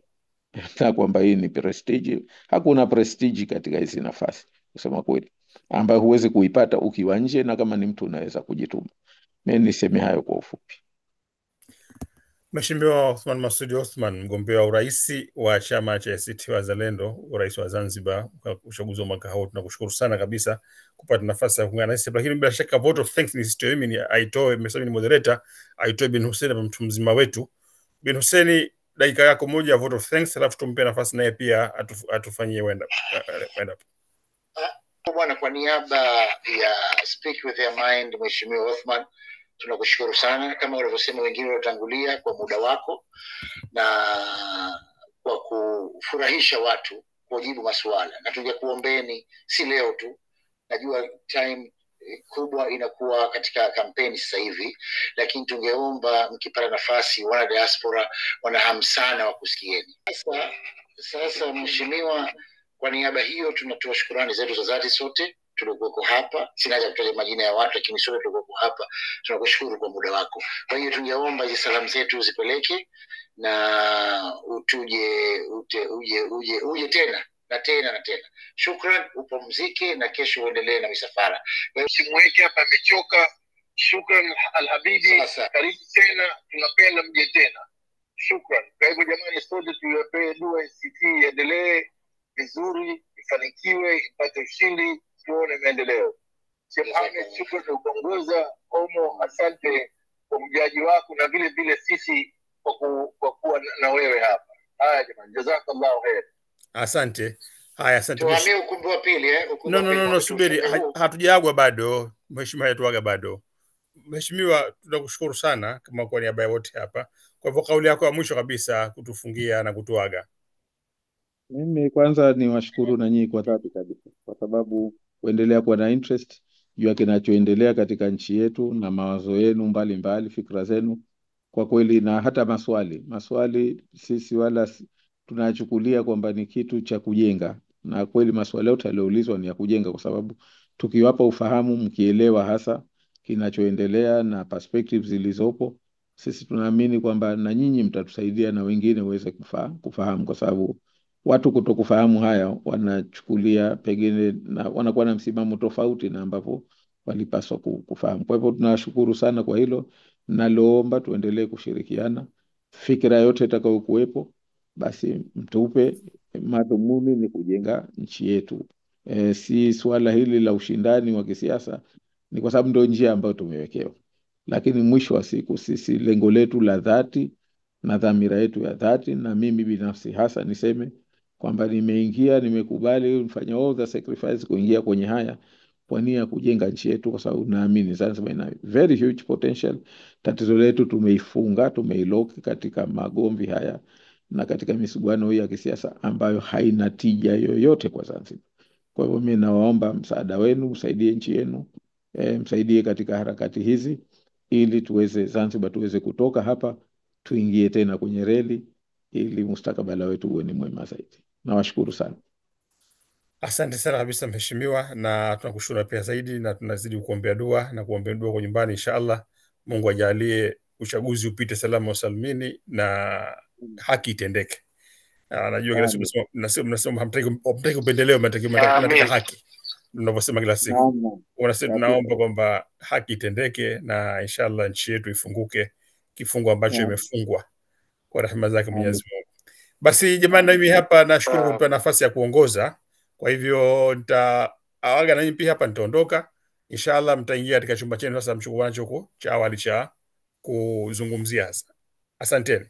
na kwamba hii ni prestige. Hakuna prestige katika hizi nafasi kusema kweli, ambayo huwezi kuipata ukiwa nje, na kama ni mtu unaweza kujituma. Mimi niseme hayo kwa ufupi. Mheshimiwa Othman Masoud Othman, mgombea wa urais wa chama cha ACT Wazalendo, urais wa Zanzibar kwa uchaguzi wa mwaka huu, tunakushukuru sana kabisa kupata nafasi ya kuungana nasi, lakini bila shaka vote of thanks nisitoe mimi, aitoe msemi ni moderator, aitoe Bin Hussein, mtu mzima wetu. Bin Hussein, dakika yako moja ya vote of thanks, alafu tumpe nafasi naye pia atufanyie wenda bwana. Kwa niaba ya Speak with Your Mind, Mheshimiwa Othman, tunakushukuru sana kama walivyosema wengine waliotangulia kwa muda wako na kwa kufurahisha watu kujibu maswala, na tungekuombeni si leo tu, najua time kubwa inakuwa katika kampeni sasa hivi, lakini tungeomba mkipata nafasi, wana diaspora wana hamu sana wa kusikieni. Sasa mheshimiwa, kwa niaba hiyo tunatoa shukrani zetu za dhati sote tulikuweko hapa. Sina haja kutaja majina ya watu, lakini sote tulikuweko hapa tunakushukuru kwa muda wako. Kwa hiyo tungeomba hizi salamu zetu uzipeleke na uje tena na tena na tena. Shukran, upumzike na kesho uendelee na misafara. Usimweke hapa amechoka. Shukran Alhabibi, karibu tena, tunapenda mje tena. Shukran. Kwa hivyo jamani, sote tuiwapee dua ACT iendelee vizuri, ifanikiwe, ipate ushindi, tuone maendeleo. Sheikh Ahmed, shukran kwa kuongoza. Omo, asante kwa mjaji wako na vile vile sisi kwa kuwa na wewe hapa. Haya jamani, jazakallahu khair. Asante. Haya, asante. Tuhamie ukumbi wa pili No, subiri, hatujaagwa bado. Mheshimiwa hatuaga bado. Mheshimiwa, tunakushukuru sana kama kwa niaba ya wote hapa. Kwa hivyo kauli yako ya mwisho kabisa kutufungia na kutuaga. Mimi kwanza niwashukuru na nyinyi kwa dhati kabisa, kwa sababu kuendelea kuwa na interest juu ya kinachoendelea katika nchi yetu na mawazo yenu mbalimbali, fikra zenu kwa kweli, na hata maswali sisi wala tunachukulia kwamba ni kitu cha kujenga, na kweli maswali yote yaliyoulizwa ni ya kujenga, kwa sababu tukiwapa ufahamu, mkielewa hasa kinachoendelea na perspectives zilizopo, sisi tunaamini kwamba na nyinyi mtatusaidia na wengine waweze kufahamu, kwa sababu watu kutokufahamu haya wanachukulia pengine na wanakuwa na msimamo tofauti na ambapo walipaswa kufahamu. Kwa hivyo tunawashukuru sana kwa hilo, naloomba tuendelee kushirikiana. Fikira yote itakayokuwepo basi mtupe, madhumuni ni kujenga nchi yetu. Si suala hili la ushindani wa kisiasa, ni kwa sababu ndio njia ambayo tumewekewa, lakini mwisho wa siku sisi lengo letu la dhati na dhamira yetu ya dhati, na mimi binafsi hasa niseme kwamba nimekubali mfanya all the sacrifice kuingia kwenye haya kwa nia ya kujenga nchi yetu, kwa sababu naamini Zanzibar ina very huge potential. Tatizo letu tumeifunga, tumeilock katika magomvi haya na katika misuguano hii ya kisiasa ambayo haina tija yoyote kwa Zanzibar. Kwa hivyo mimi nawaomba msaada wenu, msaidie nchi yenu, msaidie katika harakati hizi ili Zanzibar tuweze kutoka hapa tuingie tena kwenye reli ili mustakabala wetu uwe ni mwema zaidi. Nawashukuru sana. Asante sana kabisa mheshimiwa, na tunakushukuru pia zaidi, na tunazidi kuombea dua na kuombea dua kwa nyumbani. Inshallah Mungu ajalie uchaguzi upite salama usalimini na haki itendeke. Najua kila siku mnasema hamtaki upendeleo, mnataka haki, mnavyosema kila siku. Tunaomba kwamba haki itendeke na inshallah nchi yetu ifunguke kifungo ambacho imefungwa kwa rehema zake Mwenyezi Mungu. Basi jamani, mimi hapa nashukuru kupewa nafasi ya kuongoza. Kwa hivyo nitaaga na mimi pia hapa nitaondoka. Inshallah mtaingia katika chumba chenu sasa mchukua nacho cha awali cha kuzungumzia sasa. Asanteni.